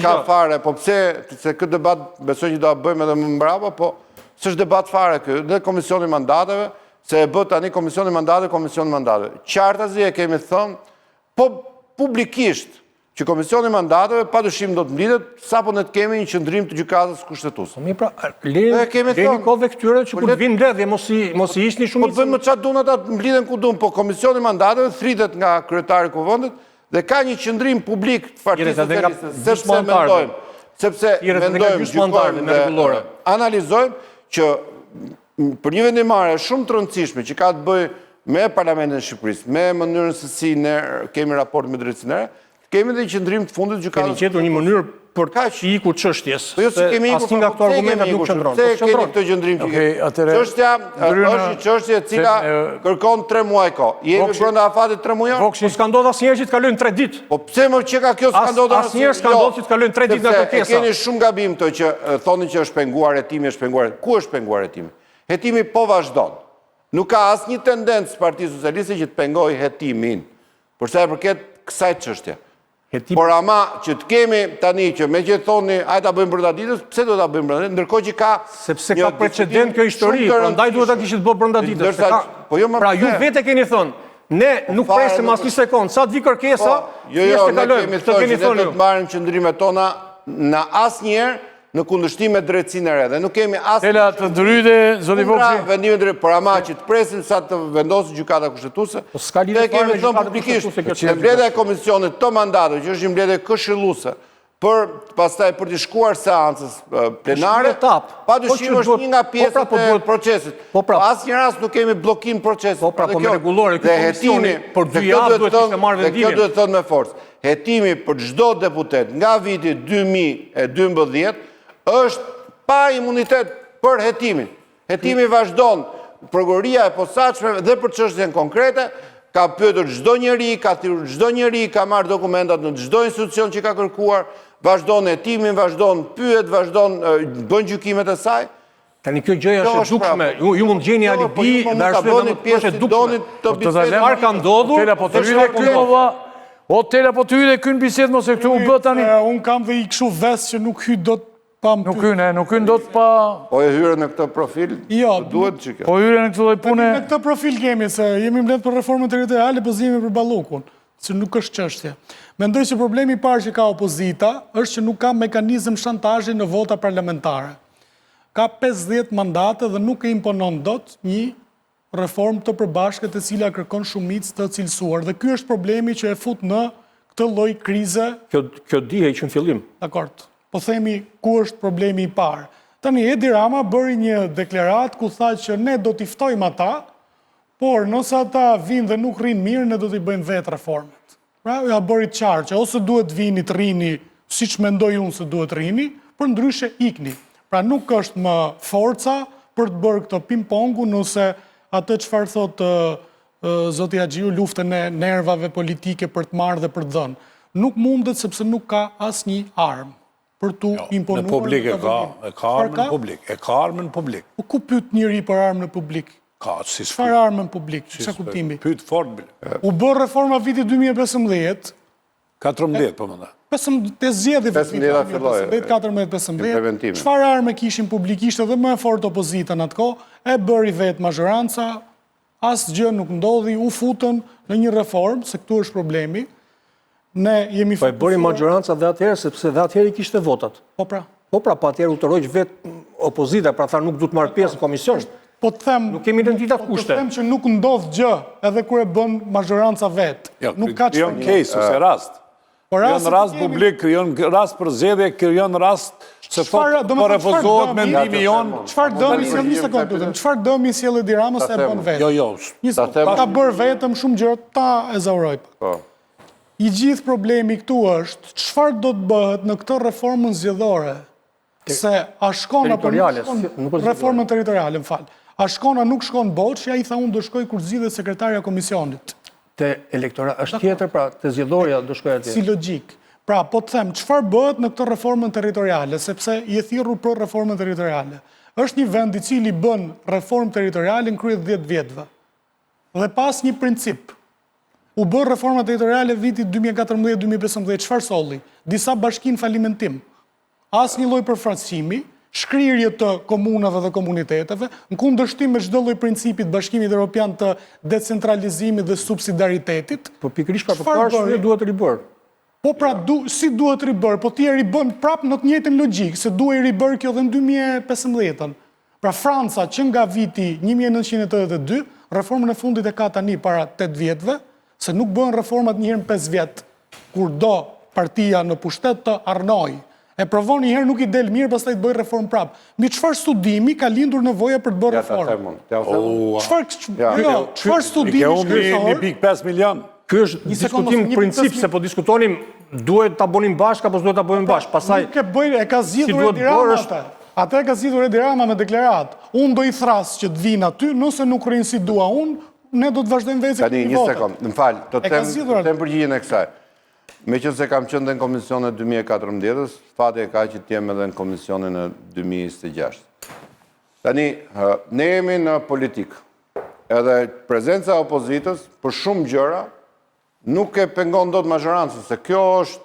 ka fare, po pse se këtë debat besoj që do ta bëjmë edhe më mbrapa, po s'është debat fare ky, dhe komisioni mandateve, se e bë tani komisioni mandateve. Qartazi e kemi thënë, po publikisht që komisioni mandateve padyshim do të mblidhet sapo ne të kemi një qendrim të gjykatës kushtetuese. Mi pra, leni kohëve këtyre që kur vinë mbledhje mos i ishni shumë. Po bëjmë çfarë duan ata të mblidhen ku duan, po komisioni mandateve thritet nga kryetari i kuvendit dhe ka një qendrim publik të Partisë Socialiste, sepse mendojmë, gjykojmë, analizojmë që për një vendimmarrje shumë të rëndësishme që ka të bëjë me Parlamentin e Shqipërisë, me mënyrën se si ne kemi raport me drejtësinë, kemi dhe qëndrim të fundit gjykatës. Keni gjetur një mënyrë për që iku çështjes. Po jo se kemi ikur, asnjë nga këto argumentat nuk qëndron. Se keni këtë qëndrim që kemi. Çështja është një çështje e cila kërkon 3 muaj kohë. Jemi brenda afatit 3 muaj. Po s'ka ndodhur asnjëherë që të kalojnë 3 ditë. Po pse më që ka kjo s'ka ndodhur asnjëherë s'ka ndodhur që të kalojnë 3 ditë nga kërkesa. Keni shumë gabim këto që thonin që është penguar hetimi, është penguar. Ku është penguar hetimi? Hetimi po vazhdon. Nuk ka asnjë tendencë Partisë Socialiste që të pengojë hetimin. Për sa i përket kësaj çështje. Por ama që të kemi tani që me që thoni ajë ta bëjmë brenda ditës, pse do ta bëjmë brenda ditës, ndërkohë që ka sepse ka precedent kjo histori, prandaj duhet ta kishit bërë brenda ditës. Pra ju vetë keni thënë, ne nuk presim asnjë sekond, sa të vi kërkesa, thjesht e kalojmë. Këtë kemi thënë, ne do të marrim qëndrimet tona në asnjëherë në kundërshtim me drejtsinë e re dhe nuk kemi asnjë. Tela të ndryte, zoti Vokshi. Vendime drejt, por ama që të presim sa të vendosë gjykata kushtetuese. Ne kemi thënë publikisht, që mbledhja e komisionit të mandateve, që është një mbledhje këshilluese, për pastaj për të shkuar seancës plenare, padyshim është një nga pjesët e procesit. Po asnjë rast nuk kemi bllokim procesit. Po pra, po me rregullore ky komisioni për 2 javë duhet të marrë vendimin. Kjo duhet të thonë me forcë. Hetimi për çdo deputet nga viti 2012 është pa imunitet për hetimin. Hetimi vazhdon, prokuroria e posaçme dhe për çështjen konkrete, ka pyetur çdo njeri, ka thirrur çdo njeri, ka marrë dokumentat në çdo institucion që ka kërkuar, vazhdon hetimin, vazhdon pyet, vazhdon bën gjykimet e saj. Tani kjo gjëja është e dukshme. Ju mund gjeni alibi dhe arsye është e dukshme. Çfarë ka ndodhur? O Tela, po të hyjë dhe kynë bisedë, mos e këtu u bë tani. Unë kam dhe i këshu ves që nuk hyjë do të pa më pyet. Nuk hyjë do të pa... Po e hyre në këtë profil, duhet që kjo. Po hyre në këtë dhe pune... Në këtë profil kemi, se jemi mbledh për reformën territoriale, po zimi për Ballukun, që nuk është çështje. Mendoj që problemi i parë që ka opozita është që nuk ka mekanizëm shantazhi në vota parlamentare. Ka 50 mandate dhe nuk e imponon dot një reform të përbashkët e cila kërkon shumicë të cilësuar. Dhe ky është problemi që e fut në këtë lloj krize. Kjo dihej që në fillim. Dakord. Po themi ku është problemi i parë. Tani Edi Rama bëri një deklarat ku tha që ne do t'i ftojmë ata, por nëse ata vinë dhe nuk rrinë mirë, ne do t'i bëjmë vetë reformet. Pra, ja bëri qartë që ose duhet vini të rrini, siç mendoj unë se duhet rrini, por ndryshe ikni. Pra nuk është më forca për të bërë këtë ping-pongu nëse atë çfarë thotë zoti Haxhiu, luftën e nervave politike për të marrë dhe për të dhënë. Nuk mundet sepse nuk ka asnjë armë për tu imponuar. Në publik e ka armën në publik. E ka armën në publik. Po ku pyet njëri për armën në publik? Ka, si çfarë armën në publik? Çfarë kuptimi? Pyet fort bile. U bë reforma viti 2015. 14 po mendoj. 15 zgjedhje viti 2014-15. Çfarë armë kishin publikisht edhe më fort opozita në atë kohë? E bëri vetë mazhoranca, asgjë nuk ndodhi, u futën në një reformë, se këtu është problemi. Ne jemi po e bëri majoranca dhe atëherë sepse dhe atëherë kishte votat. Po pra, pa atëherë u tërhoq vetë opozita, pra tha nuk du të marrë pjesë në komision. Po të them, nuk kemi identitet kushte. Po të them që nuk ndodh gjë edhe kur e bën majoranca vetë. Nuk ka krijon case ose rast. Krijon rast publik, krijon rast për zgjedhje, krijon rast se po refuzohet mendimi jon. Çfarë dëmi sjell një sekondë, çfarë dëmi sjell Edi Rama se e bën vetë? Jo. Ta bër vetëm shumë gjëra, ta ezauroj. Po. I gjithë problemi këtu është çfarë do të bëhet në këtë reformën zgjedhore. Se a shkon apo nuk reformën territoriale, më fal. A shkon a nuk shkon boç, ja I tha unë do shkoj kur zgjidhet sekretarja e komisionit. Te elektorat është tjetër, pra te zgjedhorja do shkoj atje. Si logjik. Pra, po të them, çfarë bëhet në këtë reformën territoriale, sepse I e thirrur për reformën territoriale. Është një vend I cili bën reformë territoriale në krye 10 vjetëve. Dhe pas një princip. U bë reforma territoriale vitit 2014-2015, çfarë solli? Disa bashkinë falimentim. Asnjë lloj përfaqësimi, shkrirje të komunave dhe komuniteteve, në kundërshtim me çdo lloj principit Bashkimit Evropian të decentralizimit dhe subsidiaritetit. Po pikërisht pra përpara duhet ribër. Po pra, si duhet ribër, po ti e ribën prapë në të njëjtën logjikë, se duhet ribër kjo dhe në 2015. Pra Franca që nga viti 1982, reformën e fundit e ka tani para 8 vjetëve, se nuk bëhen reformat njëherë në 5 vjet, kur do partia në pushtet të arnoj. E provon njëherë nuk I del mirë, pastaj të bëj reformë prapë. Mbi çfarë studimi ka lindur nevoja për të bërë reformë? Çfarë studimi shkruar? 1.5 milion. Ky është diskutim princip, se po diskutonim duhet ta bënim bashkë apo s'duhet ta bëjmë bashkë. Pastaj e ka zgjidhur Edi Rama atë. Atë e ka zgjidhur Edi Rama me deklarat. Unë do I thras që të vinë aty, nëse nuk rrinë si dua unë, ne do të vazhdojmë vetë tani një sekond, më fal, do të them përgjigjen e kësaj. Meqense kam qenë në komisionin e 2014-s, fati e ka që të jem edhe në komisionin e 2026. Tani, ne jemi në politikë. Edhe prezenca e opozitës për shumë gjëra nuk e pengon dot mazhorancën, se kjo është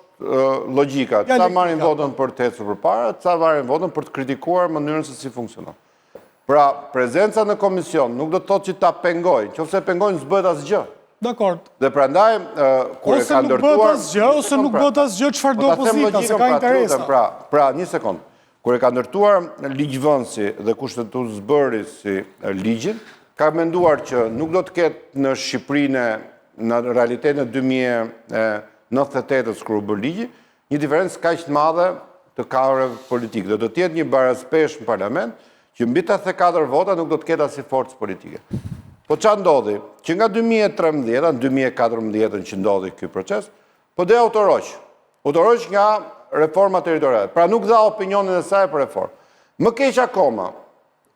logjika. Ca marrin votën për të ecur përpara, ca marrin votën për të kritikuar mënyrën se si funksionon. Pra, prezenca në komision nuk do të thotë që ta pengojnë, nëse pengojnë s'bëhet asgjë. Dakord. Dhe prandaj kur e ka ndërtuar ose nuk bëhet asgjë, çfarë do opozita, se ka interesa. Pra, një sekond. Kur e ka ndërtuar ligjvënësi dhe kushtetuesbëri si ligjin, ka menduar që nuk do të ketë në Shqipërinë në realitetin e 2098-s kur u bë ligji, një diferencë kaq të madhe të kahrave politike. Do të jetë një barazpesh në parlament që mbi 84 vota nuk do të ketë asnjë forcë politike. Po çfarë ndodhi? Që nga 2013 në 2014 që ndodhi ky proces, po dhe autoroq nga reforma territoriale. Pra nuk dha opinionin e saj për reformë. Më keq akoma,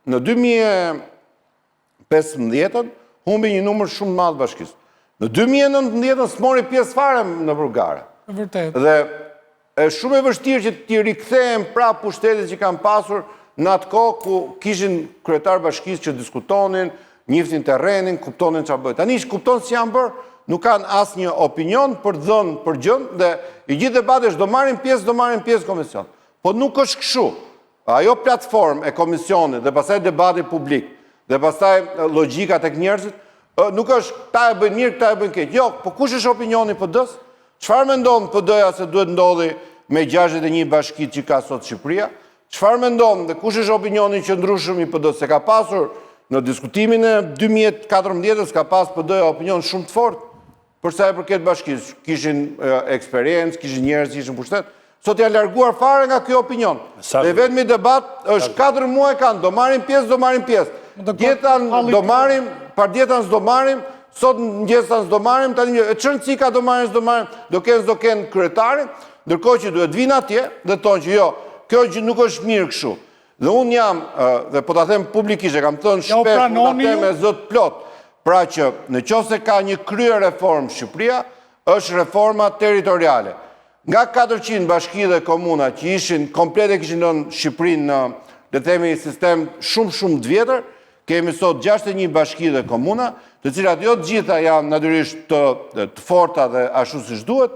në 2015 humbi një numër shumë madh bashkisë. Në 2019 s'mori pjesë fare në burgare. Vërtet. Dhe shumë e vështirë që t'i rikthehen pra pushtetet që kanë pasur në atë kohë ku kishin kryetar bashkisë që diskutonin, njiftin terrenin, kuptonin çfarë bëhet. Tani kupton si janë bërë, nuk kanë asnjë opinion për dhënë për gjën dhe i gjithë debatesh do marrin pjesë komision. Po nuk është kështu. Ajo platformë e komisionit dhe pastaj debati publik dhe pastaj logjika tek njerëzit, nuk është ta e bëjnë mirë, ta e bëjnë keq. Jo, po kush është opinioni PD-s? Çfarë mendon PD-ja se duhet ndodhi me 61 bashkitë që ka sot Shqipëria? Çfarë mendon dhe kush është opinioni qëndrueshëm i PD-s? Se ka pasur në diskutimin e 2014-s ka pas PD-ja opinion shumë të fortë për sa i përket bashkisë. Kishin eksperiencë, kishin njerëz, kishin pushtet. Sot janë larguar fare nga ky opinion. Dhe vetëm i debat është 4 muaj kanë, do marrin pjesë. Djetan do marrim, pardjetan s'do marrim, sot ngjesan s'do marrim, tani çrëncika do marrim, do kenë kryetarin, ndërkohë që duhet vinë atje dhe thonë që jo, kjo gjë nuk është mirë kështu. Dhe unë jam, dhe po ta them publikisht, e kam thënë shpesh, po ta them me zot plot, pra që në qoftë se ka një krye reformë Shqipëria, është reforma territoriale. Nga 400 bashki dhe komuna që ishin komplete kishin lënë Shqipërinë në, le të themi, sistem shumë të vjetër, kemi sot 61 bashki dhe komuna, të cilat jo të gjitha janë natyrisht të forta dhe ashtu siç duhet,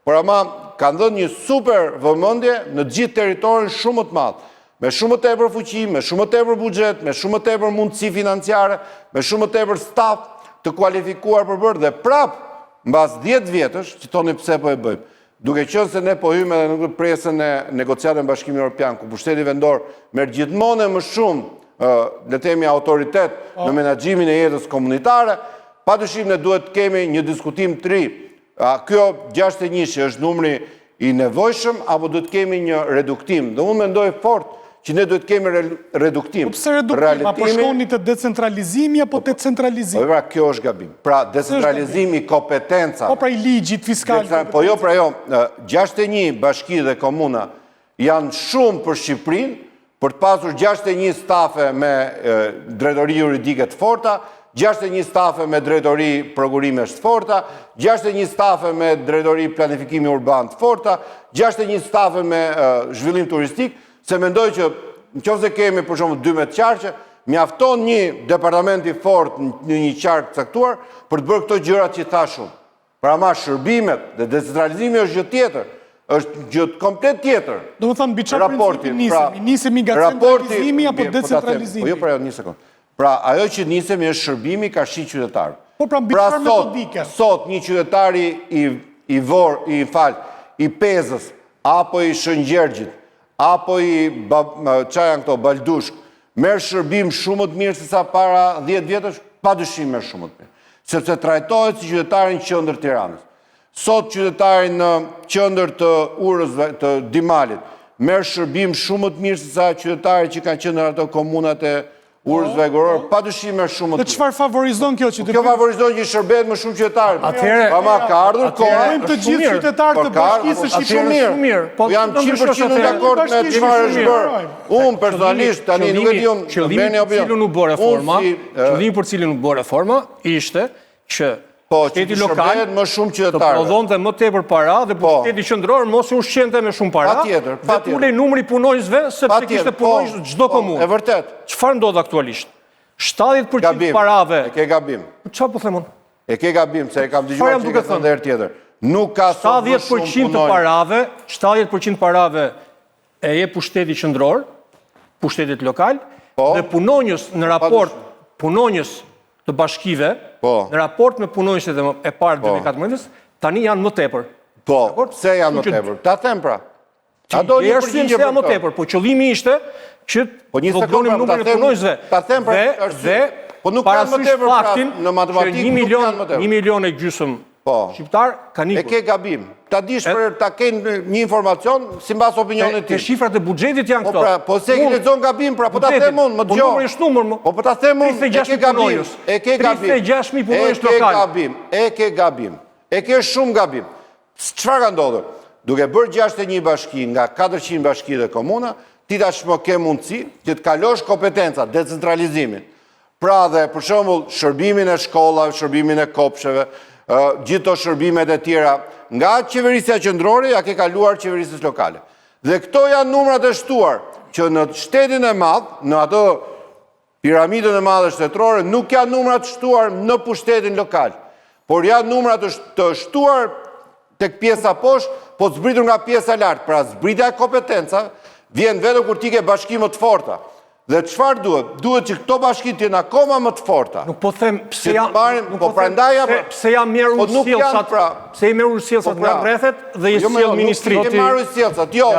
por ama kanë dhënë një super vëmendje në gjithë territorin shumë të madh, me shumë të tepër fuqi, me shumë të tepër buxhet, me shumë të tepër mundësi financiare, me shumë të tepër staf të kualifikuar për bërë dhe prap mbas 10 vjetësh, që thoni pse po e bëjmë. Duke qenë se ne po hymë edhe në presën e negociatave me Bashkimin Evropian, ku pushteti vendor merr gjithmonë më shumë, le të themi, autoritet në menaxhimin e jetës komunitare, padyshim ne duhet të kemi një diskutim të ri. A kjo 61 është numri i nevojshëm apo duhet të kemi një reduktim? Dhe unë mendoj fort që ne duhet të kemi reduktim. Po pse reduktim? Apo shkoni të decentralizimi apo të centralizimi? Po pra, kjo është gabim. Pra, decentralizimi, kompetenca. Po pra i ligjit fiskal. Po jo, 61 bashki dhe komuna janë shumë për Shqipërinë, për të pasur 61 stafe me drejtori juridike të forta, 61 stafe me drejtori prokurimesh të forta, 61 stafe me drejtori planifikimi urban të forta, 61 stafe me zhvillim turistik, se mendoj që në qoftë se kemi për shembull 12 qarqe, mjafton një departament i fortë në një qark caktuar për të bërë këto gjërat që thashun. Pra ma shërbimet dhe decentralizimi është gjë tjetër, është gjë komplet tjetër. Do të thonë mbi çfarë principi nisemi nga centralizimi apo decentralizimi? Po jo, pra një sekond. Pra ajo që nisemi është shërbimi ka shi qytetar. Po pra mbi çfarë metodike? Sot një qytetari i Pezës apo i Shëngjergjit apo i Baldushk, merr shërbim shumë të mirë se sa para 10 vjetësh, padyshim merr shumë të mirë, sepse trajtohet si qytetari në qendër Tiranës. Sot qytetari në qendër të Urës të Dimalit merr shërbim shumë të mirë se sa qytetari që kanë qenë në ato komunat e Urës Vegoror, padyshim merr shumë të mirë. Dhe çfarë favorizon kjo qytet? Kjo favorizon që shërbehet më shumë qytetarë. Atëherë, ka ardhur kohë të gjithë qytetarët të bashkisë së shumë mirë. Po jam 100% dakord me çfarë është bërë. Unë personalisht tani nuk e di unë qëllimi për cilin nuk bë reforma ishte që shteti lokal të prodhonte më tepër para dhe shteti qendror mos u ushqente me shumë para dhe ulej numri punonjësve sepse kishte punonjës çdo komunë. E vërtet. Çfarë ndodh aktualisht? 70% parave. E ke gabim. Çfarë po them unë? E ke gabim se e kam dëgjuar që ka thënë herë tjetër. Nuk ka 70% të parave, 70% parave e jep pushteti qendror, pushtetit lokal dhe punonjës në raport punonjës të bashkive, në raport me punonjësit e parë 2014, tani janë më tepër. Po, pse janë më tepër? Ta them pra. E arsye janë më tepër, po qëllimi ishte që voglonim numrin e punonjësve. Ta them pra, dhe parasysh faktin në matematikë nuk janë më tepër. 1,5 milion shqiptar kanë ikur. E ke gabim. Ta dish për ta kenë një informacion sipas opinionit tim. Te shifrat e buxhetit janë këto. Po se e lexon gabim, pra po ta them unë, më dëgjoj. Po numri është numër më. Po ta them unë, e ke gabim. E ke gabim. 36.000 punonjës lokal. E ke gabim. E ke shumë gabim. Çfarë ka ndodhur? Duke bërë 61 bashki nga 400 bashki dhe komuna, ti tashmë ke mundësi që të kalosh kompetenca, decentralizimin. Pra dhe për shembull shërbimin e shkollave, shërbimin e kopsheve, gjithë të shërbimet e tjera nga qeverisja qendrore, ja ke kaluar qeverisjes lokale. Dhe këto janë numrat e shtuar që në shtetin e madh, në atë piramidën e madhe shtetërore, nuk janë numrat shtuar në pushtetin lokal, por janë numrat të shtuar tek pjesa poshtë, po zbritur nga pjesa lart. Pra zbritja e kompetencave vjen vetëm kur ti ke bashkime të forta. Dhe çfarë duhet? Duhet që këto bashki të jenë akoma më të forta. Nuk po them pse jam merr urësjellsat, pse i merr urësjellsat nga rrethet dhe i sjell ministri. Nuk i ke marrë urësjellsat. Jo.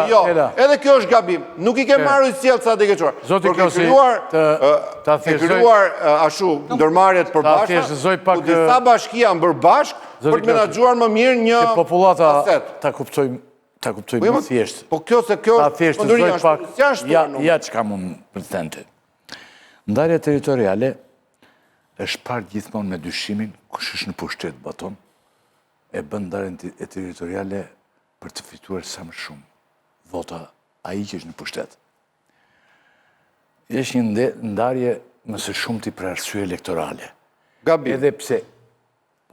Edhe kjo është gabim. Nuk i ke marrë urësjellsat dhe ke çuar. Por ke krijuar ashtu ndërmarrjet përbashkëta, ku disa bashki janë bërë bashkë për të menaxhuar më mirë një popullata. Ta kuptojmë më thjesht. Po kjo se kjo pënduria është ja që kam unë prezidente. Ndarja territoriale është parë gjithmonë me dyshimin kush është në pushtet baton, e bën ndarjen e territoriale për të fituar sa më shumë vota ai që është në pushtet. Është një ndarje më së shumti për arsye elektorale. Gabim. Edhe pse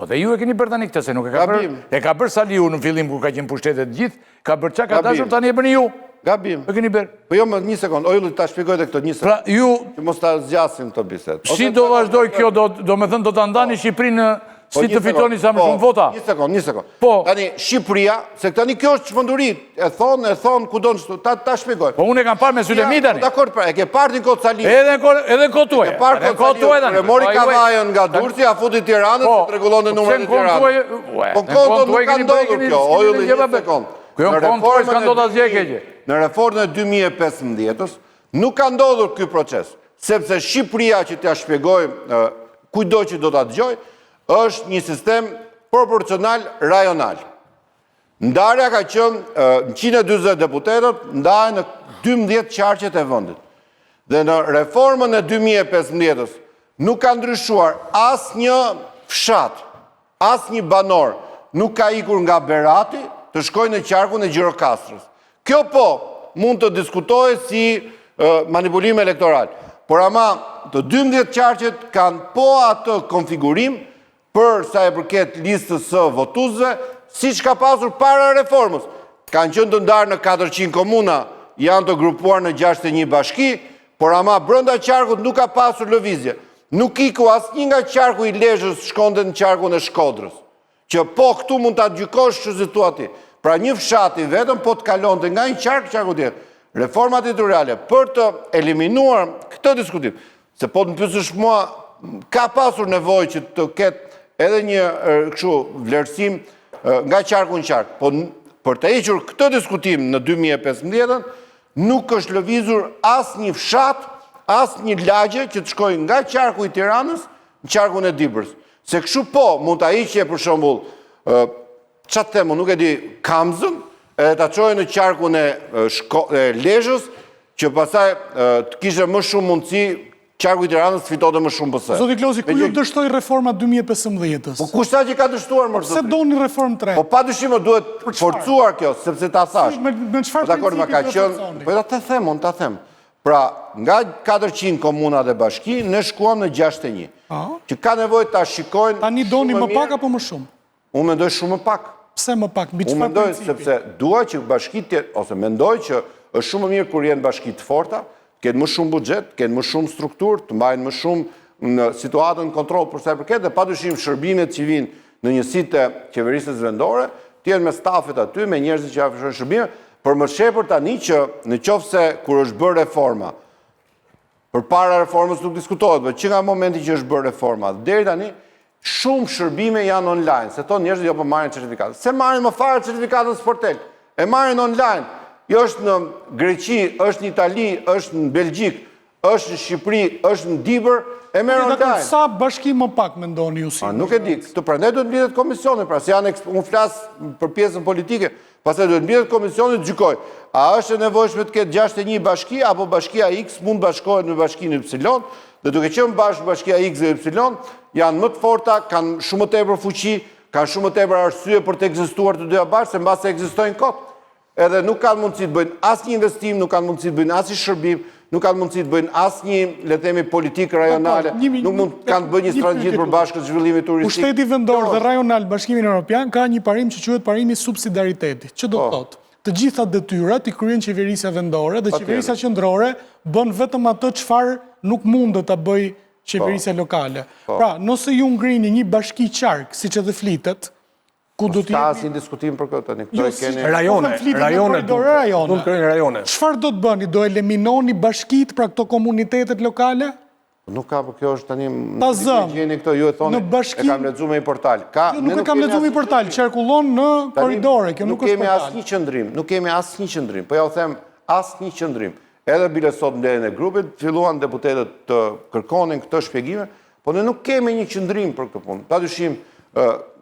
po dhe ju e keni bërë tani këtë, se nuk e ka bërë Saliu në fillim kur ka qenë pushtetet gjithë, ka bërë qa ka dashur tani e bëni ju. Gabim. E keni bërë. Po jo më një sekundë, ojulli ta shpjegoj dhe këto një sekundë. Pra ju... Që mos ta zgjasim të bisedë. Si do vazhdoj kjo, do me thënë do të ndani Shqipërinë si të fitoni sa më shumë vota? Një sekundë. Tani Shqipëria, se tani kjo është çmenduri, e thonë ku do në ta shpjegoj. Po unë e kam parë me sytë e mi tani. Dakor, pra, e ke parë një kohë Saliu. Edhe kohë tuaj. E parë kohë Saliu, e mori kavajën nga Durrësi, a futi Tiranës, të rregullonte numrat e Tiranës. Po kohë nuk ka ndodhur kjo, ojulli një sekundë. Kjo në kohë tuaj s'ka ndodhur asgjë keqe. Në reformën e 2015-ës nuk ka ndodhur ky proces, sepse Shqipëria, që t'ja shpjegoj kujdo që do ta dëgjoj, është një sistem proporcional rajonal. Ndarja ka qenë 140 deputetët ndahen në 12 qarqet e vendit. Dhe në reformën e 2015-ës nuk ka ndryshuar asnjë fshat, asnjë banor nuk ka ikur nga Berati të shkojë në qarkun e Gjirokastrës. Kjo po mund të diskutohet si manipulim elektoral. Por ama të 12 qarqet kanë po atë konfigurim për sa e përket listës së votuesve, siç ka pasur para reformës. Kanë qenë të ndarë në 400 komuna, janë të grupuar në 61 bashki, por ama brenda qarkut nuk ka pasur lëvizje. Nuk iku asnjë nga qarku i Lezhës shkonte në qarkun e Shkodrës. Që po këtu mund ta gjykosh ç'është situati. Pra një fshati vetëm po të kalonte nga një qarku tjetër. Reforma territoriale për të eliminuar këtë diskutim, se po të më pyesësh mua, ka pasur nevojë që të ketë edhe një kështu vlerësim nga qarku në qark. Po për të hequr këtë diskutim në 2015-ën, nuk është lëvizur asnjë fshat, asnjë lagje që të shkojë nga qarku i Tiranës në qarkun e Dibrës. Se kështu po mund ta hiqje për shembull çfarë them, nuk e di, Kamzën, edhe ta çojë në qarkun e Lezhës, që pastaj të kishte më shumë mundësi qarku i Tiranës fitonte më shumë PS. Zoti Klosi, ku ju dështoi reforma 2015-ës? Po kush tha që ka dështuar më Se doni reformë të re? Po padyshim duhet forcuar kjo, sepse ta thash. Me çfarë principi do të Po ta them. Pra, nga 400 komuna dhe bashki, ne shkuam në 61. Që ka nevojë ta shikojnë. Tani doni më pak apo më shumë? Unë mendoj shumë më pak. Pse më pak? Mbi çfarë principi? Unë mendoj sepse dua që bashkitë, ose mendoj që është shumë më mirë kur janë bashki të forta, kenë më shumë buxhet, kenë më shumë strukturë, të mbajnë më shumë në situatën kontroll për sa i përket, dhe padyshim shërbimet që vinë në njësitë e qeverisës vendore, të jenë me stafet aty, me njerëzit që afrohen shërbime, për më shepër tani që në qoftë se kur është bërë reforma, përpara reformës nuk diskutohet, por që nga momenti që është bërë reforma, deri tani shumë shërbime janë online, se thonë njerëzit jo po marrin certifikat. Se marrin më fare certifikatën Sportel, e marrin online. Jo është në Greqi, është në Itali, është në Belgjik, është në Shqipëri, është në Dibër, e merr online. Sa bashki më pak mendoni ju si? Nuk e di. Këtë prandaj duhet mblidhet komisioni, pra se janë unë flas për pjesën politike, pastaj duhet mblidhet komisioni të gjykojë. A është e nevojshme të ketë 61 bashki apo bashkia X mund bashkohet me bashkinë Y, dhe duke qenë bashkë bashkia X dhe Y, janë më të forta, kanë shumë më tepër fuqi, kanë shumë më tepër arsye për të ekzistuar të dyja bashkë, se mbase ekzistojnë kot. Edhe nuk kanë mundësi të bëjnë asnjë investim, nuk kanë mundësi të bëjnë asnjë shërbim, nuk kanë mundësi të bëjnë asnjë, le të themi, politikë rajonale, nuk mund kanë të bëjnë një strategji të përbashkët zhvillimit turistik. Pushteti vendor dhe rajonal Bashkimin Evropian ka një parim që quhet parimi subsidiariteti. Që do të thotë? Të gjitha detyrat i kryen qeverisja vendore dhe qeverisja qendrore bën vetëm atë çfarë nuk mundet ta bëj qeverisja lokale. Pra, nëse ju ngrini një bashki qark, siç edhe flitet, ku do të Ka asnjë diskutim për këtë tani. Rajone. Çfarë do të bëni? Do eliminoni bashkitë pra këto komunitetet lokale? Nuk ka, por kjo është tani Ta zëm. gjeni këto, ju e thonë, e kam lexuar me një portal. Nuk e kam lexuar me një portal, qarkullon në korridore, kjo nuk është kemi portal. asnjë qendrim, nuk kemi asnjë qendrim. Po ja u them, asnjë qendrim. Edhe bile sot mbledhjen e grupit filluan deputetët të kërkonin këtë shpjegime, po ne nuk kemi një qendrim për këtë punë. Padyshim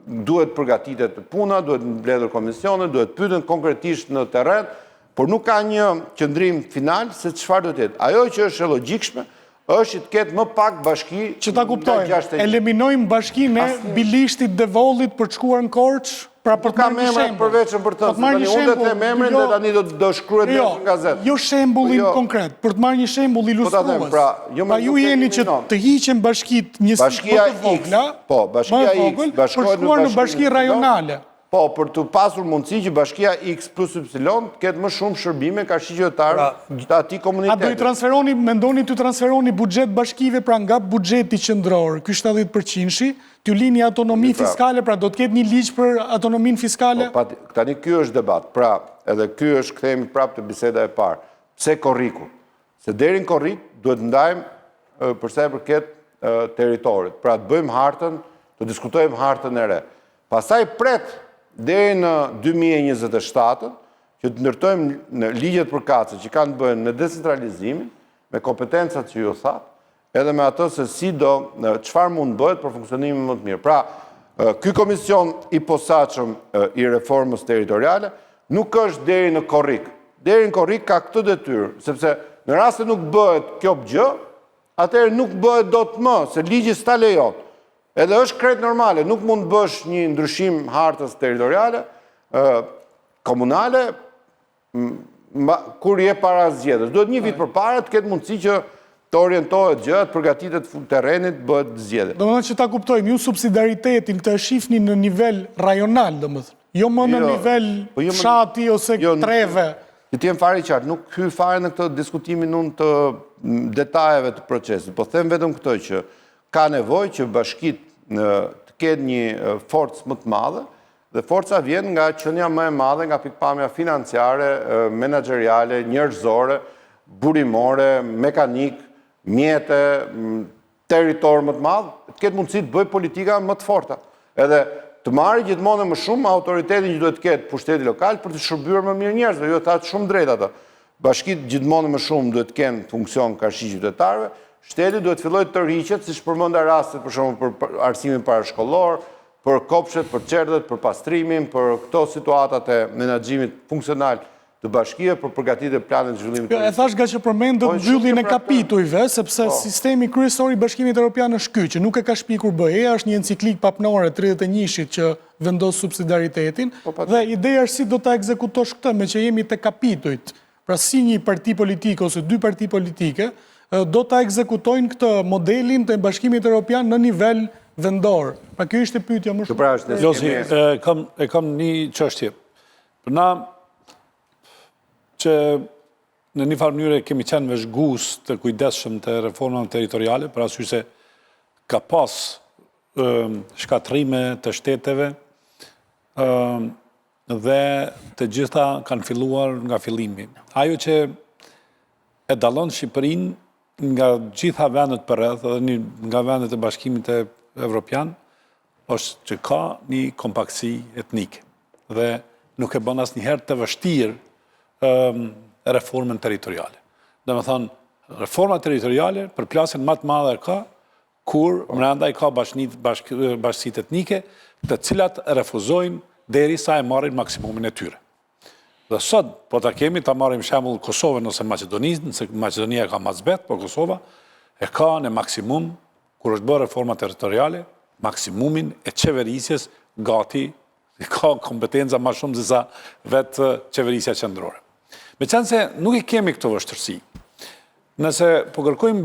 duhet përgatitet puna, duhet mbledhur komisione, duhet pyeten konkretisht në terren, por nuk ka një qendrim final se çfarë do të jetë. Ajo që është e logjikshme është të ketë më pak bashki. Që ta kuptojmë, eliminojmë bashkinë e Bilishtit dhe Vollit për të shkuar në Korç, pra për të marrë një shembull. Përveçën për të, unë do të them emrin dhe tani do shkruhet në gazetë. Jo shembullin konkret, për të marrë një shembull ilustrues. Pra ju jeni që të hiqen bashkitë njësisht më të vogla, bashkia X për shkuar në bashki rajonale. Po, për të pasur mundësi që bashkia X plus Y të ketë më shumë shërbime ka qytetarë të atij komuniteti. A do i transferoni, mendoni të transferoni buxhet bashkive pra nga buxheti qendror, ky 70%, t'ju lini autonomi fiskale, pra do të ketë një ligj për autonominë fiskale? Tani ky është debat. Pra, edhe ky është, kthehemi prapë te biseda e parë. Pse korriku? Se deri në korrik duhet ndajmë për sa i përket territorit. Pra, të bëjmë hartën, të diskutojmë hartën e re. Pastaj pret deri në 2027 që të ndërtojmë në ligjet përkatëse që kanë të bëjnë në decentralizimin, me kompetencat që ju thatë, edhe me atë se si do, çfarë mund bëhet për funksionimin më të mirë. Pra, ky komision i posaçëm i reformës territoriale nuk është deri në korrik. Deri në korrik ka këtë detyrë, sepse në rast se nuk bëhet kjo gjë, atëherë nuk bëhet dot më, se ligji s'ta lejon. Edhe është krejt normale, nuk mund të bësh një ndryshim hartës territoriale, komunale, kur je para zgjedhjes. Duhet një vit përpara të ketë mundësi që të orientohet gjë, të përgatitet terrenit, bëhet zgjedhje. Domethënë që ta kuptojmë, ju subsidiaritetin të shihni në nivel rajonal, domethënë, jo më në nivel fshati ose treve. Që t'jem fare i qartë, nuk hy fare në këtë diskutimin unë të detajeve të procesit, po them vetëm këtë që ka nevojë që bashkit të ketë një forcë më të madhe, dhe forca vjen nga qenia më e madhe, nga pikpamja financiare, menaxheriale, njerëzore, burimore, mekanik, mjete, territor më të madh, të ketë mundësi të bëjë politika më të forta. Edhe të marrë gjithmonë më shumë autoritetin që duhet të ketë pushteti lokal për të shërbyer më mirë njerëzve, jo thatë shumë drejt ato. Bashkitë gjithmonë më shumë duhet të kenë funksion karshi qytetarëve. Shteti duhet filloj të tërhiqet, siç përmenda rastet për shembull për arsimin parashkollor, për kopshet, për çerdhet, për pastrimin, për këto situatat e menaxhimit funksional të bashkive, për përgatitjen e planit të zhvillimit. E thash nga që përmendët mbylljen e kapitujve, sepse sistemi kryesor i Bashkimit Evropian është ky, që nuk e ka shpikur BE-ja, është një enciklik papnore 31-shit që vendos subsidiaritetin, dhe ideja është si do ta ekzekutosh këtë, me që jemi te kapitujt. Pra si një parti politike ose dy parti politike do ta ekzekutojnë këtë modelin të Bashkimit Evropian në nivel vendor. Pra kjo ishte pyetja më shumë. Lozi, e kam një çështje. Për na që në një farë mënyrë kemi qenë vëzhgues të kujdesshëm të reformave territoriale, për arsye se ka pas shkatrime të shteteve dhe të gjitha kanë filluar nga fillimi. Ajo që e dallon Shqipërinë nga gjitha vendet përreth, edhe nga vendet e Bashkimit Evropian, është që ka një kompaktësi etnike dhe nuk e bën asnjëherë të vështirë reformën territoriale. Domethënë, reforma territoriale përplasjen më të madhe ka kur brenda i ka bashkësitë etnike, të cilat refuzojnë derisa e marrin maksimumin e tyre. Dhe sot, po ta kemi, ta marrim shembull Kosovën ose Maqedonisë, nëse Maqedonia ka mazbet, po Kosova e ka në maksimum, kur është bërë reforma territoriale, maksimumin e qeverisjes gati, ka kompetenca më shumë se sa vetë qeverisja qendrore. Meqense nuk i kemi këto vështirësi. Nëse po kërkojmë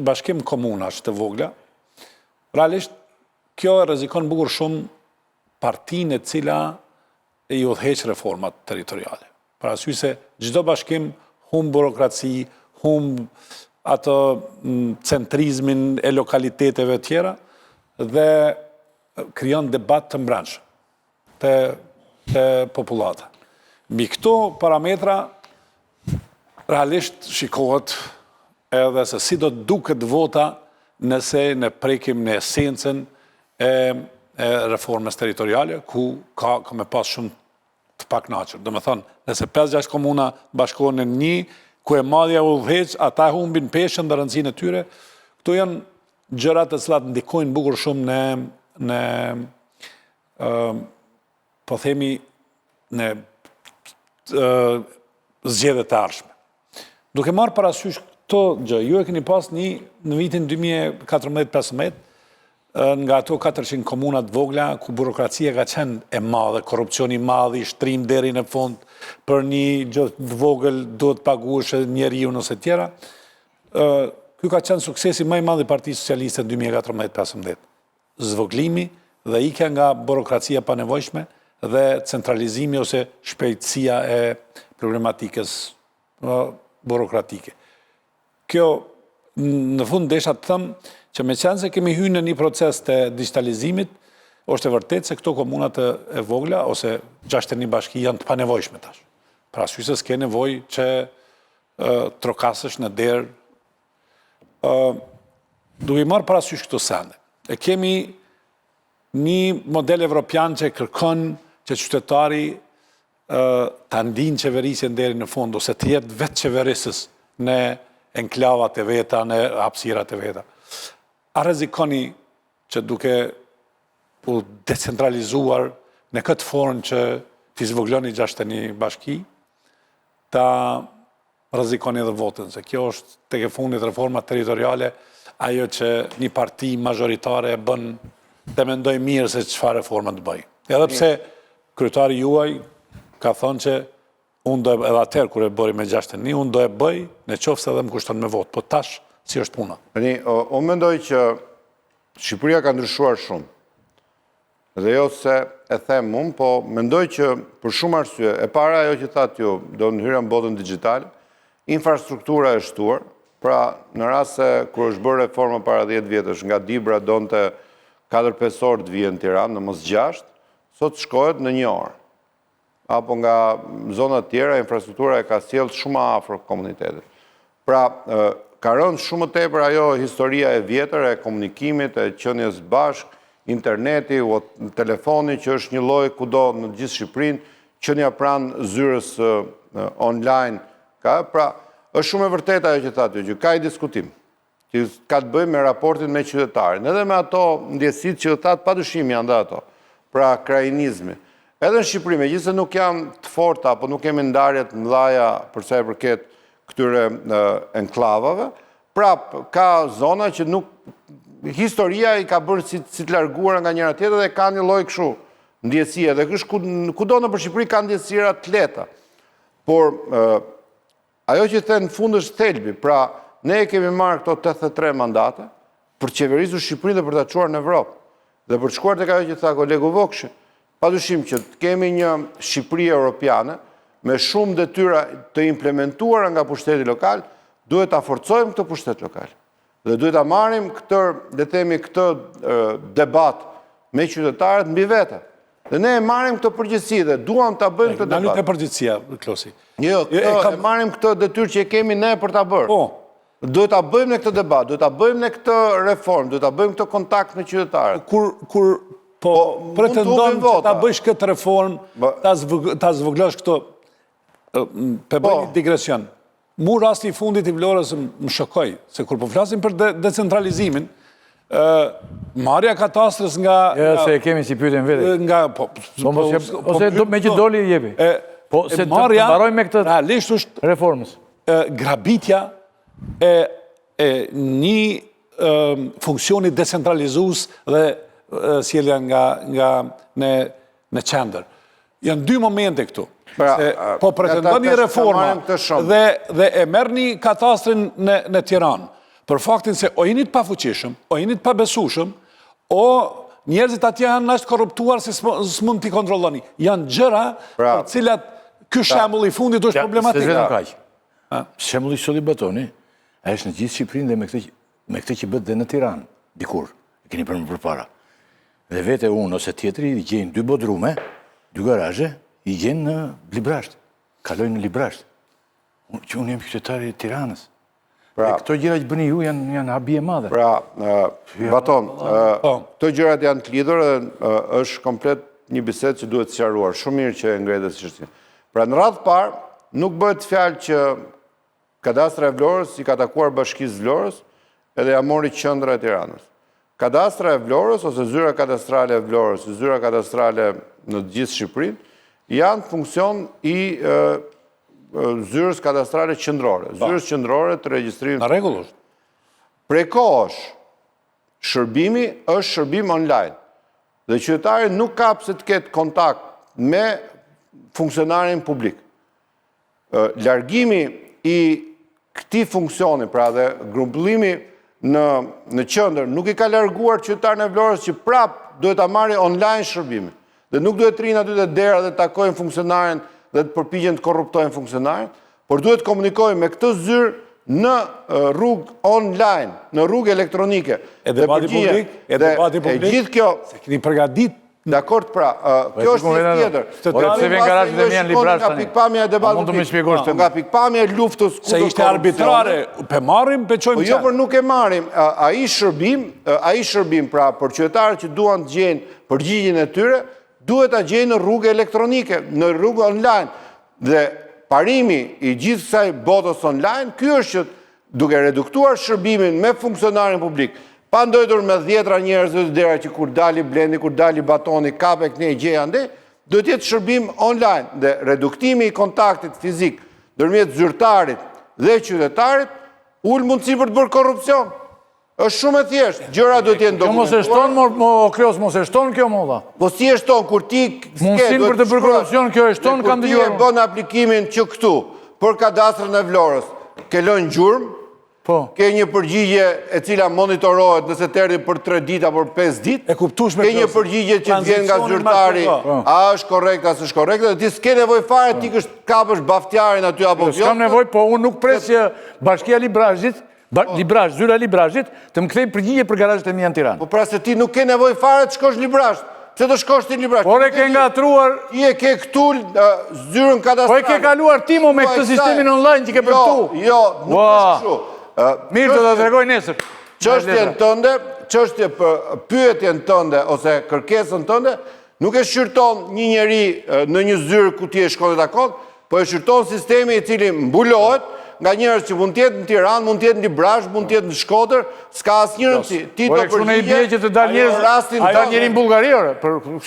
bashkim komunash të vogla, realisht kjo e rrezikon bukur shumë partinë e cila e i udhëheq reformat territoriale. Parasysh se çdo bashkim humb burokraci, humb atë centrizmin e lokaliteteve tjera dhe krijon debat të mbrëmshëm te popullata. Mbi këto parametra realisht shikohet edhe se si do të duket vota nëse ne prekim në esencën e reformës territoriale, ku ka me pas shumë të pakënaqur. Do me thonë, nëse 5-6 komuna bashkohen në një, ku e madhja udhëheq, ata humbin peshën dhe rëndësinë e tyre, këto janë gjërat të cilat ndikojnë bukur shumë në po themi, në zgjedhjet e ardhshme. Duke marrë parasysh këto gjë, ju e keni pas në vitin 2014-15, nga ato 400 komunat vogla, ku burokracia ka qenë e madhe, korrupsioni madh, shtrim deri në fund, për një gjë të vogël duhet paguash njeriu nëse tjera. Ky ka qenë suksesi më i madh i Partisë Socialiste në 2014-15. Zvoglimi dhe ikja nga burokracia pa nevojshme dhe centralizimi ose shpejtësia e problematikës burokratike. Kjo, në fund desha të thëmë, që me qenë se kemi hyrë në një proces të digitalizimit, është e vërtet se këto komunat e vogla, ose 61 bashki janë të panevojshme tash. Parasysh se s'ke nevojë që trokasësh në derë. Duke i marrë parasysh këto sende. E kemi një model evropian që kërkon që qytetari të ndinë qeverisjen deri në fund, ose të jetë vetë qeverisës në enklavat e veta, në hapësirat e veta. A rrezikoni që duke u decentralizuar në këtë formë që t'i zvogloni 61 bashki, ta rrezikoni edhe votën, se kjo është tek e fundit reforma territoriale, ajo që një parti majoritare e bën të mendoj mirë se çfarë reforma të bëj. Edhe pse kryetari juaj ka thënë që unë do edhe atëherë kur e bëri me 61, unë do e bëj në qoftë se edhe më kushton me votë, po tash si është puna? Unë mendoj që Shqipëria ka ndryshuar shumë. Dhe jo se e them unë, po mendoj që për shumë arsye, e para ajo që thatë ju, do në hyrë në botën digital, infrastruktura e shtuar, pra në rast se kur është bërë reforma para 10 vjetësh, nga Dibra donte 4-5 orë të vijen në Tiranë, në mos 6, sot shkohet në 1 orë. Apo nga zonat tjera, infrastruktura e ka sjellë shumë afër komunitetit. Pra, ka rënë shumë tepër ajo historia e vjetër e komunikimit, e qenies bashk, interneti, telefoni që është një lloj kudo në gjithë Shqipërinë, qenia pranë zyrës online. Pra, është shumë e vërtetë ajo që thatë ju, ka i diskutim, që ka të bëjë me raportin me qytetarin, edhe me ato ndjesitë që thatë padyshim janë dhe ato, pra krajinizmi. Edhe në Shqipëri, megjithëse nuk janë të forta, apo nuk kemi ndarjet mëdha për sa i përket këtyre enklavave, prap ka zona që nuk, historia i ka bërë si të larguara nga njëra tjetër dhe ka një lloj kështu ndjesie, dhe kudo në Shqipëri ka ndjesira të lehta. Por ajo që thënë në fund është thelbi, pra ne kemi marrë këto 83 mandate për të qeverisur Shqipërinë dhe për ta çuar në Evropë. Dhe për të shkuar tek ajo që tha kolegu Vokshi, padyshim që kemi një Shqipëri europiane me shumë detyra të implementuara nga pushteti lokal, duhet ta forcojmë këtë pushtet lokal. Dhe duhet ta marrim këtë debat me qytetarët mbi vete. Dhe ne e marrim këtë përgjegjësi dhe duam ta bëjmë këtë debat. Nuk e përgjegjësia, Klosi. Jo, e marrim këtë detyrë që e kemi ne për ta bërë. Duhet ta bëjmë në këtë debat, duhet ta bëjmë në këtë reformë, duhet ta bëjmë këtë kontakt me qytetarët. Kur pretendon që ta bësh këtë reformë, ta zvoglosh këto, pe bëj një digresion. Mu rasti i fundit i Vlorës më shokoj, se kur po flasim për decentralizimin, marrja katastrës nga... Se e kemi si pyetjen vete. Ose me që doli i jepi. Po se të mbarojmë me këtë reformës. Grabitja e një funksioni decentralizues dhe sjellja nga në qendër. Janë dy momente këtu. Po pretendon një reforma dhe e merr një katastrin në Tiranë, për faktin se o jeni të pafuqishëm, o jeni të pabesueshëm, o njerëzit atje janë ashtë korruptuar se s'mund t'i kontrolloni. Janë gjëra për cilat ky shembull i fundit është problematik. Shembulli që sot i batoni, a është në gjithë Shqipërinë dhe me këtë që bët dhe në Tiranë, dikur, e keni përpara. Dhe vete unë ose tjetëri i gjenë 2 bodrume, 2 garazhe, i gjenë në Librasht. Kalojnë në Librasht. Që unë jem qytetari i Tiranës. E këto gjëra që bëni ju janë habi e madhe. Pra, Baton, këto gjërat janë të lidhur dhe është komplet një bisedë që duhet sqaruar. Shumë mirë që ngrehet si çështje. Pra, në radhë parë, nuk bëhet fjalë që Kadastra e Vlorës i ka takuar Bashkisë Vlorës edhe ja mori qendra e Tiranës. Kadastra e Vlorës ose zyra kadastrale e Vlorës, zyra kadastrale në gjithë Shqipërinë, janë funksion i zyrës kadastrale qendrore. Zyrës qendrore të regjistrimit. Në rregull është. Prej kohësh, shërbimi është shërbim online. Dhe qytetari nuk ka pse të ketë kontakt me funksionarin publik. Largimi i këtij funksioni, pra dhe grumbullimi në qendër, nuk i ka larguar qytetarin e Vlorës që prap duhet ta marrë online shërbimin. Dhe nuk duhet të rinë aty te dera dhe të takojnë funksionarin dhe të përpiqen të korruptojnë funksionarin, por duhet të komunikojnë me këtë zyrë në rrugë online, në rrugë elektronike. E debati publik, E gjithë kjo, se keni përgatitur. dakord, pra, kjo është një tjetër. Se vjen garazhet e mia në Librasht tani. Nga pikpamja e debatit. Nga pikpamja e luftës Se ishte arbitrare, pe marrim, pe çojmë jo, por nuk e marrim. Ai shërbim, pra, për qytetarët që duan të gjejnë përgjigjen e tyre, duhet ta gjejnë në rrugë elektronike, në rrugë online. Dhe parimi i gjithë kësaj botës online, ky është që duke reduktuar shërbimin me funksionarin publik, pa ndojtur me 10 njerëz të dera që kur dali Blendi, kur dali Batoni, kape këne i gjeja ande, do të jetë shërbim online dhe reduktimi i kontaktit fizik ndërmjet zyrtarit dhe qytetarit ul mundësi për të bërë korrupsion. Është shumë e thjeshtë. Gjëra do të jenë dokumentuar. Mos e shton Klos, mos e shton kjo molla. Po si e shton kur ti mundësinë për të bërë korrupsion kjo e shton, kam dëgjuar. Kur ti e bën aplikimin që këtu për kadastrën e Vlorës, ke lënë gjurmë, ke një përgjigje e cila monitorohet nëse të erdhi për 3 ditë apo për 5 ditë. E kuptueshme. Ke një përgjigje që vjen nga zyrtari, a është korrekt, a s'është korrekt, dhe ti s'ke nevojë fare ti kapësh baftjarin aty apo jo. S'kam nevojë, po unë nuk pres që Bashkia Librashtit, zyra Librashtit, të më kthej përgjigje për garazhet e mia në Tiranë. Po pra se ti nuk ke nevojë fare të shkosh Librasht. Pse do shkosh ti Librasht? Por e ke ngatruar. Ti e ke këtu zyrën kadastrale. Po e ke kaluar ti me këtë sistemin online që ke për këtu. Jo, nuk është kështu. Mirë, do ta tregoj nesër. Pyetjen tënde ose kërkesën tënde nuk e shqyrton një njeri në një zyrë ku ti e shkon të takon, po e shqyrton sistemi i cili mbulohet nga njerëz që mund të jetë në Tiranë, mund të jetë në Librasht, mund të jetë në Shkodër, s'ka asnjë rëndësi. Ti do përgjigje që të dal njëri në Bullgari,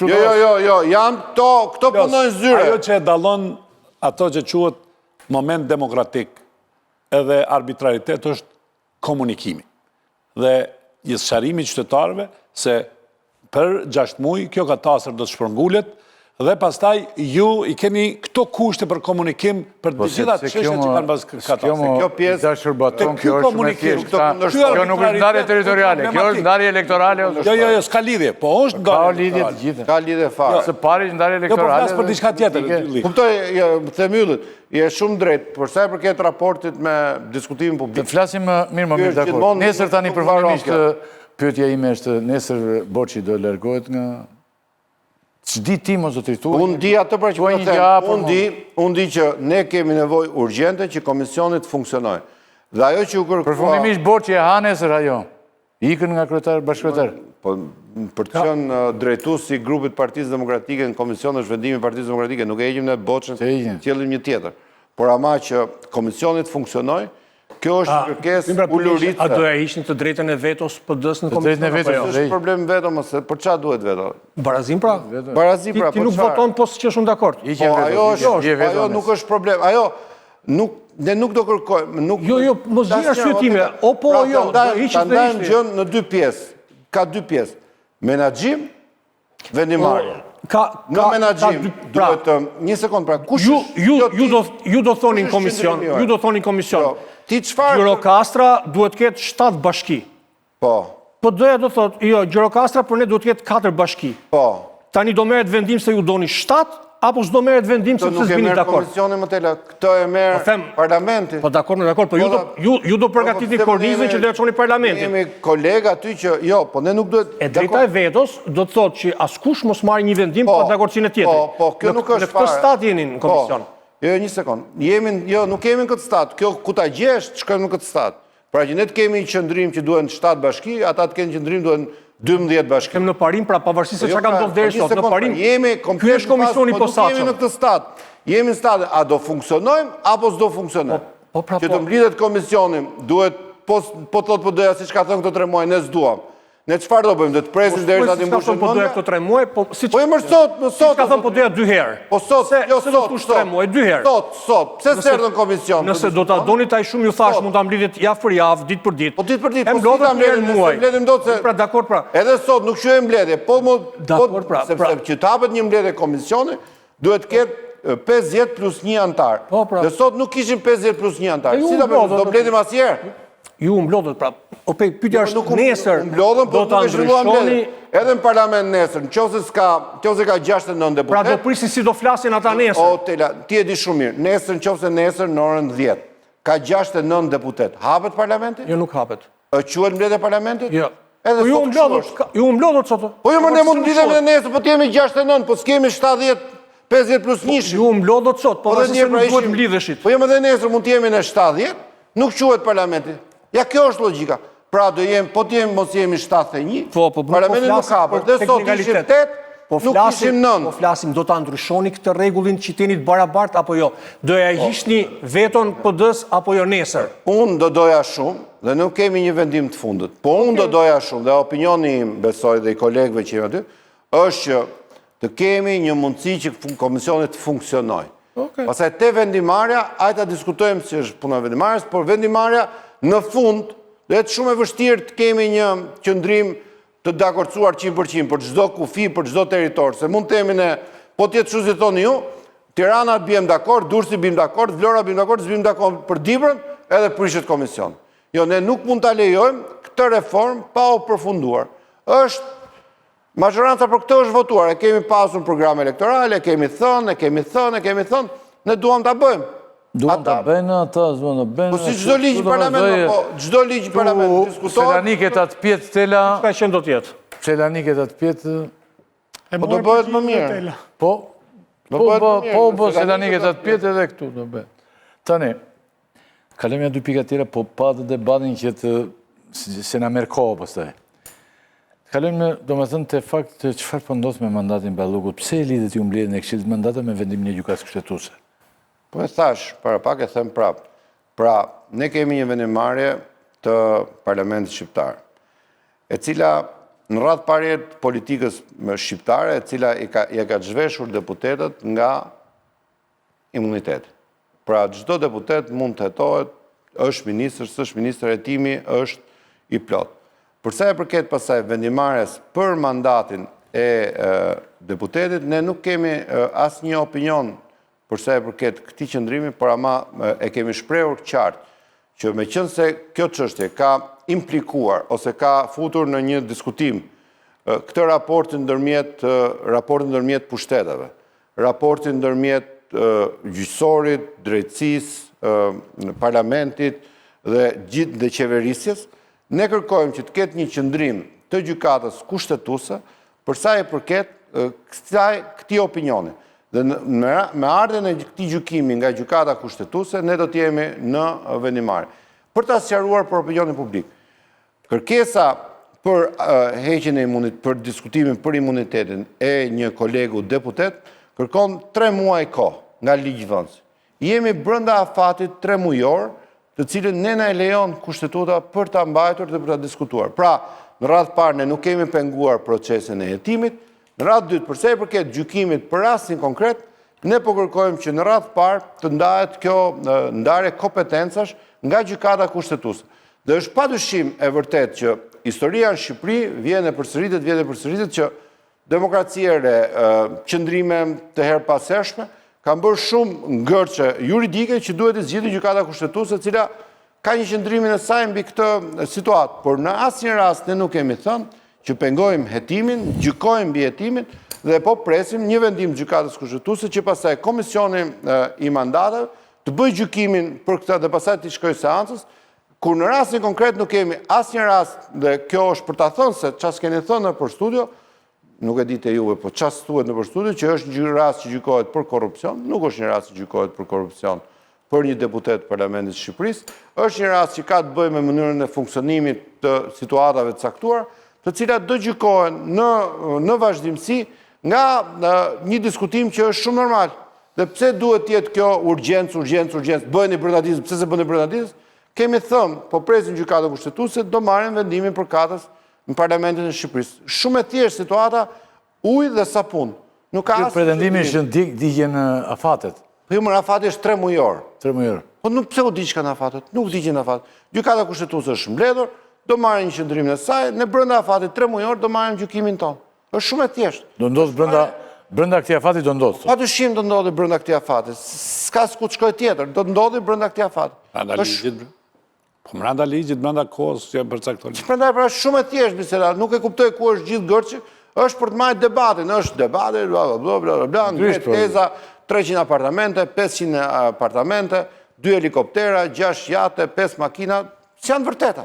Jo, janë këto punojnë zyre. Ajo që dallon ato që quhet moment demokratik edhe arbitraritet është komunikimi. Dhe sqarimi qytetarëve se për 6 muaj kjo katastër do të shpërngullet dhe pastaj ju i keni këto kushte për komunikim për të gjitha çështjet që kanë bazë katastrit. Kjo pjesë kjo është komunikim. Kjo nuk është ndarje territoriale, kjo është ndarje elektorale. Jo, s'ka lidhje, po është Ka ndarje. lidhje të gjitha. Ka lidhje fare. Së pari është ndarje Jo, po elektorale. flas për diçka tjetër. Kuptoj, Themyllit, je shumë drejt, për sa i përket raportit me diskutimin publik. Të flasim mirë më mirë dakord. Nesër tani përfundimisht pyetja ime është nesër Boçi do largohet nga ç'di ti mos do të rritu. Unë di atë për që po them. Unë di që ne kemi nevojë urgjente që komisioni të funksionojë. Dhe ajo që u kërkua... Përfundimisht Boçi e ha nesër ajo. Ikën nga kryetar bashkëkryetar. Po për të qenë drejtues i grupit Partisë Demokratike në Komision të Zhvendimit Partisë Demokratike, nuk e heqim ne Boçën, qellim një tjetër. Por ama që komisioni të funksionojë, kjo është kërkesë uluritse. A do e hiqni të drejtën e vetos PD-s në komision? Është problem vetëm ose për çfarë duhet veto? Barazim pra? Barazim pra. Ti nuk voton po që është unë dakord. Ajo nuk është problem. Ajo ne nuk do kërkojmë. Jo, mos di arsyetime. O po jo, do hiqet ta ndajmë gjën në 2 pjesë. Ka 2 pjesë. Menaxhim, vendimarrje. në menaxhim duhet të... Një sekund, pra, kush... Ju do thonin komision, Ti çfarë... Gjirokastra duhet ketë 7 bashki. Po. Po doja do thot, jo, Gjirokastra për ne duhet ketë 4 bashki. Po. Tani do merret vendim se ju doni 7, apo s'do merret vendim se s'bini dakord. Nuk e merr komisioni më tela, këtë e merr parlamenti. Po dakord, po ju do përgatitni kornizën që do ja çoni parlamentit. Jemi kolega aty që, jo, po ne nuk duhet... E drejta e vetos do të thotë që askush mos marrë një vendim pa dakordsinë tjetrit. Po, kjo nuk është fare. Në këtë stat jeni në komision. Jo, një sekund. Nuk kemi në këtë stat. Kjo ku ta gjesh, shkojmë në këtë stat. Pra që ne të kemi qëndrim që duhen 7 bashki, ata të kenë qëndrim duhen 12 bashki. Kem në parim, pra pavarësisht se çka ka ndodhur deri sot, në parim. Ky është komisioni i posaçëm. Jemi në këtë stat. Jemi në stat, a do funksionojmë apo s'do funksionojmë? Që të mblidhet komisioni, duhet po thot po doja siç ka thënë këto 3 muaj, ne s'duam. Ne çfarë do bëjmë? Do të presim derisa të mbushim po doja këto 3 muaj, po siç po më sot, ka thënë po doja 2 herë. Po sot, jo sot, 3 muaj, 2 herë. Sot. Pse s'erdhën komision? Nëse do ta donit ai shumë ju thash mund ta mblidhet javë për javë, ditë për ditë. Po ditë për ditë, po si ta mbledhim muaj. Mbledhim dot se pra dakord pra. Edhe sot nuk quhen mbledhje, dakord pra. Sepse që të hapet një mbledhje komisioni, duhet të ketë 50 plus 1 antar. Dhe sot nuk kishim 50 plus 1 antar. Si ta bëjmë? Do mbledhim asnjëherë? Ju mblodhët, pra, pyetja është nesër, do ta ndryshoni... Edhe në parlament nesër, nëse ka 69 deputet... Pra do prisi si do flasin ata nesër. O, Tela, ti e di shumë mirë, nëse nesër në orën 10, ka 69 deputet, hapet parlamenti? Jo, nuk hapet. Quhet mbledhja parlamentit? Jo. Edhe ju mblodhët sot. Po ju më ne mund mbledhem edhe nesër, po t'jemi 69, po s'kemi 70, 50 plus 1. Ju mblodhët sot, po dhe se nuk duhet mblidheshit. Po jemi edhe nesër, mund t'jemi në 70, nuk quhet parlamenti. Ja, kjo është logjika. Pra, po t'jemi, mos jemi 71, parlamenti nuk hapet, dhe sot ishim 8, nuk ishim 9. Po flasim, do t'a ndryshoni këtë regullin që t'jenit barabart, apo jo? Doja hishni veton PD-s, apo jo nesër? Unë do doja shumë, dhe nuk kemi një vendim të fundit, po unë do doja shumë, dhe opinioni im, besoj dhe i kolegëve që jemi aty, është që të kemi një mundësi që komisionit të funksionoj. Pastaj te vendimarja, ajta diskutojmë që është puna vendimarjes, por vendimarja në fund, dhe të shumë e vështirë të kemi një qëndrim të dakordsuar 100% për çdo kufi, për çdo territor, se mund të jemi ne, po t'jetë shu si thoni ju, Tirana të bijem dakord, Durrësi bijem dakord, Vlora bijem dakord, s'bijem dakord për Dibrën, edhe prishet komision. Jo, ne nuk mund ta lejojmë këtë reformë pa u përfunduar. Majoranca për këtë është votuar, e kemi pasur program elektoral, e kemi thënë, ne duam ta bëjmë. Duam të bëjnë ata, zvonë të bëjnë... Po si gjdo ligjë parlament, po gjdo ligjë parlament, diskutojnë... Selaniket atë pjetë, Tela... Ka qenë do tjetë? Selaniket atë pjetë... Po do bëhet më mirë. Po, Selaniket atë pjetë edhe këtu do bëhet. Tani, kalemja 2 pika tjera, po pa të debatin që të... se na merë kohë pëstaj. Kalemi, do me thënë të fakt të qëfar pëndodhë me mandatin Ballukut, pse e lidhet ju mbledhjen e Këshillit mandata me vendimin e gjykatës kushtetuese? Po e thash, para pak e them prap. Pra, ne kemi një vendimarrje të parlamentit shqiptar, e cila në radhë parë të politikës shqiptare, e cila i ka zhveshur deputetët nga imuniteti. Pra, çdo deputet mund të hetohet, është ministër, s'është ministër, hetimi është i plot. Përsa e përket pasaj vendimarrjes për mandatin e deputetit, ne nuk kemi asnjë opinion përsa e përket këtij qëndrimi, por ama e kemi shprehur qartë që me qënë se kjo çështje ka implikuar ose ka futur në një diskutim këtë raportin ndërmjet pushteteve, raportin ndërmjet gjyqësorit, drejtësisë, parlamentit dhe qeverisjes, ne kërkojmë që të ketë një qëndrim të gjykatës kushtetuese përsa e përket këtij opinioni. Dhe me ardhen e këtij gjykimi nga gjykata kushtetuese, ne do t'jemi në vendimarrje. Për ta sqaruar për opinionin publik, kërkesa për heqjen e imunitetit, për diskutimin për imunitetin e një kolegu deputet, kërkon 3 muaj kohë nga ligjvënësi. Jemi brenda afatit 3 mujor, të cilën ne na e lejon kushtetuta për ta mbajtur dhe për ta diskutuar. Pra, në radhë parë ne nuk kemi penguar procesin e hetimit. Në radhë dytë, përse e përket gjykimit për rastin konkret, ne po kërkojmë që në radhë parë të ndahet kjo ndarje kompetencash nga gjykata kushtetuese. Dhe është padyshim e vërtet që historia në Shqipëri vjen e përsëritet që demokraciere, qëndrime të herë pashershme, kanë bërë shumë ngërçe juridike që duhet të zgjidhë gjykata kushtetuese, cila ka një qëndrimin e saj mbi këtë situatë, por në asnjë rast ne nuk kemi thënë që pengojmë hetimin, gjykojmë mbi hetimin dhe po presim një vendim gjykatës kushtetuese që pastaj komisioni i mandateve të bëjë gjykimin për këtë dhe pastaj të shkojë seancës, kur në rastin konkret nuk kemi asnjë rast dhe kjo është për ta thënë se çfarë keni thënë nëpër studio, nuk e ditë juve, po çfarë thuhet nëpër studio që është një rast që gjykohet për korrupsion, nuk është një rast që gjykohet për korrupsion për një deputet të Parlamentit të Shqipërisë, është një rast që ka të bëjë me mënyrën e funksionimit të situatave të caktuara, të cilat do gjykohen në vazhdimsi nga një diskutim që është shumë normal. Dhe pse duhet të jetë kjo urgjencë, bëheni brenda ditës, pse se bëheni brenda ditës? Kemi thënë, po presim gjykatën kushtetuese, do marrim vendimin për katës në Parlamentin e Shqipërisë. Shumë e thjeshtë situata, ujë dhe sapun. Nuk ka asnjë pretendimi që digjen afatet. Po jo, më afati është 3 mujor. 3 mujor. Po nuk pse u diçka në afatet? Nuk digjen afatet. Gjykata kushtetuese është mbledhur, do marrim një qëndrimin e saj, në brenda afatit 3 mujor do marrim gjykimin tonë. Është shumë e thjeshtë. Do ndodh brenda këtij afati do ndodh. Patyshim do ndodhi brenda këtij afati. S'ka s'ku të shkojë tjetër, do ndodhi brenda këtij afati. Po mbranda ligjit, brenda kohës që përcakton. Prandaj pra shumë e thjeshtë biseda, nuk e kuptoj ku është gjithë gërçi, është për të marrë debatin, është debate, bla, ngret teza, 300 apartamente, 500 apartamente, 2 helikoptera, 6 jate, 5 makina, që janë vërteta.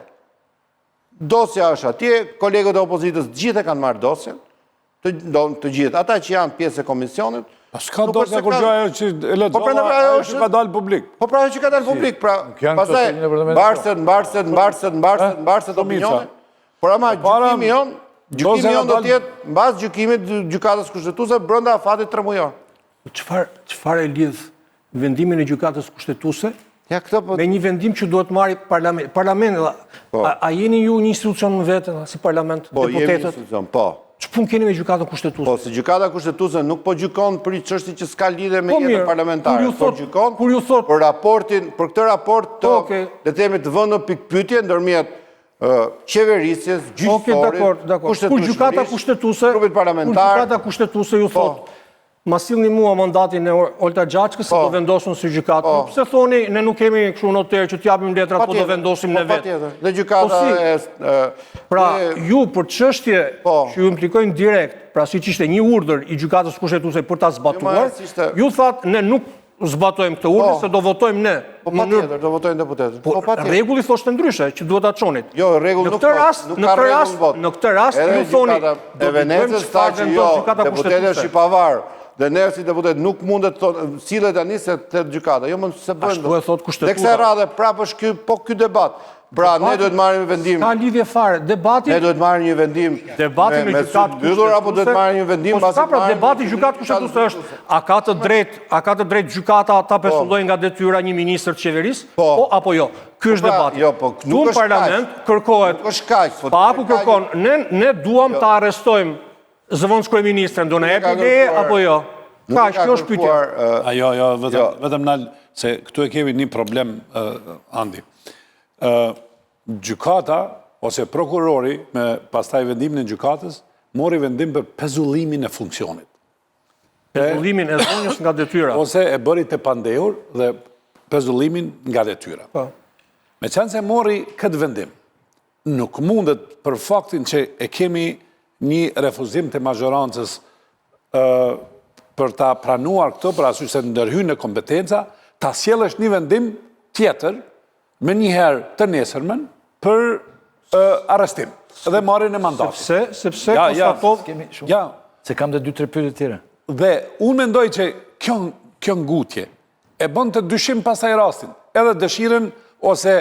Dosja është atje, kolegët e opozitës gjithë e kanë marrë dosjen, të gjithë, ata që janë pjesë e komisionit. S'ka dosja kur gjoja që e lexova, ajo që ka dalë publik. Po pra që ka dalë publik, pra pastaj mbarset opinione, por ama gjykimi jon do të jetë mbas gjykimit gjykatës kushtetuese brenda afatit 3 mujor. Çfarë e lidh vendimin e gjykatës kushtetuese me një vendim që duhet marrë parlamenti? Parlamenti, a jeni ju një institucion në vetën si parlament, deputetët? Po, jemi institucion, po. Ç'pun keni me gjykatën kushtetuese? Po, se gjykata kushtetuese nuk po gjykon për një çështje që s'ka lidhje me jetën parlamentare, po gjykon për raportin, për këtë raport të, le të themi, të vënë në pikpyetje ndërmjet qeverisjes, gjyqësorit, kushtetuese, grupit parlamentar. Gjykata kushtetuese ju thot, ma sillni mua mandatin e Olta Gjaçkës se do vendosun si gjykatë. Pse thoni ne nuk kemi kështu noter që t'japim letrat, po do vendosim ne vetë. Dhe gjykata pra ju për çështje që ju implikojnë direkt, pra siç ishte një urdhër i gjykatës kushtetuese për ta zbatuar, ju thatë ne nuk zbatojmë këtë urdhër se do votojmë ne. Po patjetër, do votojnë deputetët. Po rregulli thoshte ndryshe që duhet ta çonit. Jo, rregulli nuk ka rregull. Në këtë rast ju thoni e Venecës tha që jo, deputetët shqipavar dhe ne si deputet nuk mundet të sillet tani se te gjykata. Jo, mund se bëjnë. Ashtu e thot kushtetuta. Dhe kësaj radhe prapë është ky debat. Pra, ne duhet marrim vendim. Ka lidhje fare debati. Ne duhet marrim një vendim. Debati në gjykatë mbyllur apo duhet marrim një vendim pasi debati gjykatë kushtetuese është a ka të drejtë gjykata ta pesullojë nga detyra një ministër të qeverisë? Po apo jo? Ky është debati. Jo, po nuk është parlament kërkohet. Nuk është kaq. Pa ku kërkon, ne duam ta arrestojmë zëvendës kryeministrin, do na jepë leje apo jo? Kaq, kjo është pyetja. Jo, vetëm nal se këtu e kemi një problem, Andi. Gjykata ose prokurori me pastaj vendimin e gjykatës mori vendim për pezullimin e funksionit. Pezullimin e zonjës nga detyra. Ose e bëri të pandehur dhe pezullimin nga detyra. Me qenë se mori këtë vendim, nuk mundet për faktin që e kemi një refuzim të mazhorancës për ta pranuar këto, për asysh se ndërhyjnë në kompetenca, ta sjellësh një vendim tjetër me njëherë të nesërmen për arrestim dhe marrjen e mandatit. Sepse konstatov se kam dhe 2-3 pyetje tjera. Dhe unë mendoj që kjo ngutje e bën të dyshim pasaj rastin, edhe dëshiren ose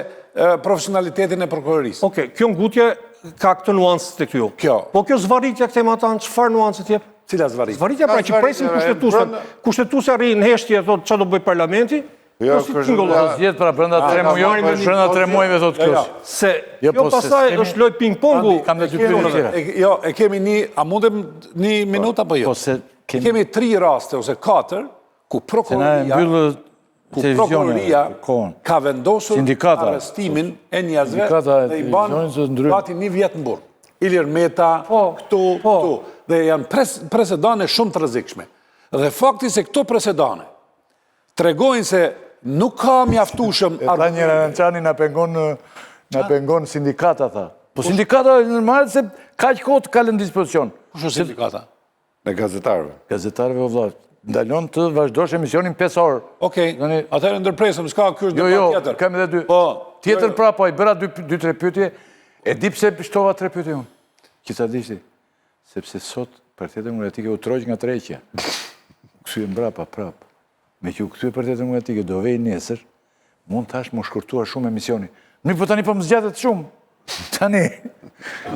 profesionalitetin e prokurorisë. Okej, kjo ngutje ka këtë nuancë të kjo. Po kjo zvarritja këtë atan, çfarë nuancë t'jep? Cila zvarritja? Zvarritja pra që presin kushtetuesen. Kushtetuesja rri në heshtje, thot çfarë do bëj parlamenti? Do zgjedh pra brenda 3 muajve, brenda 3 muajve thot kjo. Se jo pastaj është loj ping-pongu. Kam dhe 2 pyetje tjera. Jo, e kemi një, a mundem një minutë apo jo? Kemi 3 raste ose 4 ku prokuroria ka vendosur arrestimin e njerëzve dhe i banë gati 1 vjet në burg. Ilir Meta, këtu. dhe janë presedane shumë të rrezikshme. Dhe fakti se këto presedane tregojnë se nuk ka mjaftueshëm Ta njëra Rançani na pengon sindikata, tha. Po sindikata normal se kaq kohë të kalën dispozicion. Kush është sindikata? Me gazetarëve. Gazetarëve o vëlla, ndalon të vazhdosh emisionin 5 orë. Okej, atëherë ndërpresëm, s'ka ky është debat tjetër. Kam edhe dy. Tjetër pra, po i bëra 2-3 pyetje, e di pse shtova 3 pyetje unë. Qita dishti, sepse sot Partia Demokratike u trojq nga tregja. Kthye mbrapa prap. Me që u kthye Partia Demokratike do vej nesër, mund tash më shkurtuar shumë emisioni. Nuk po tani po më zgjatet shumë. Tani,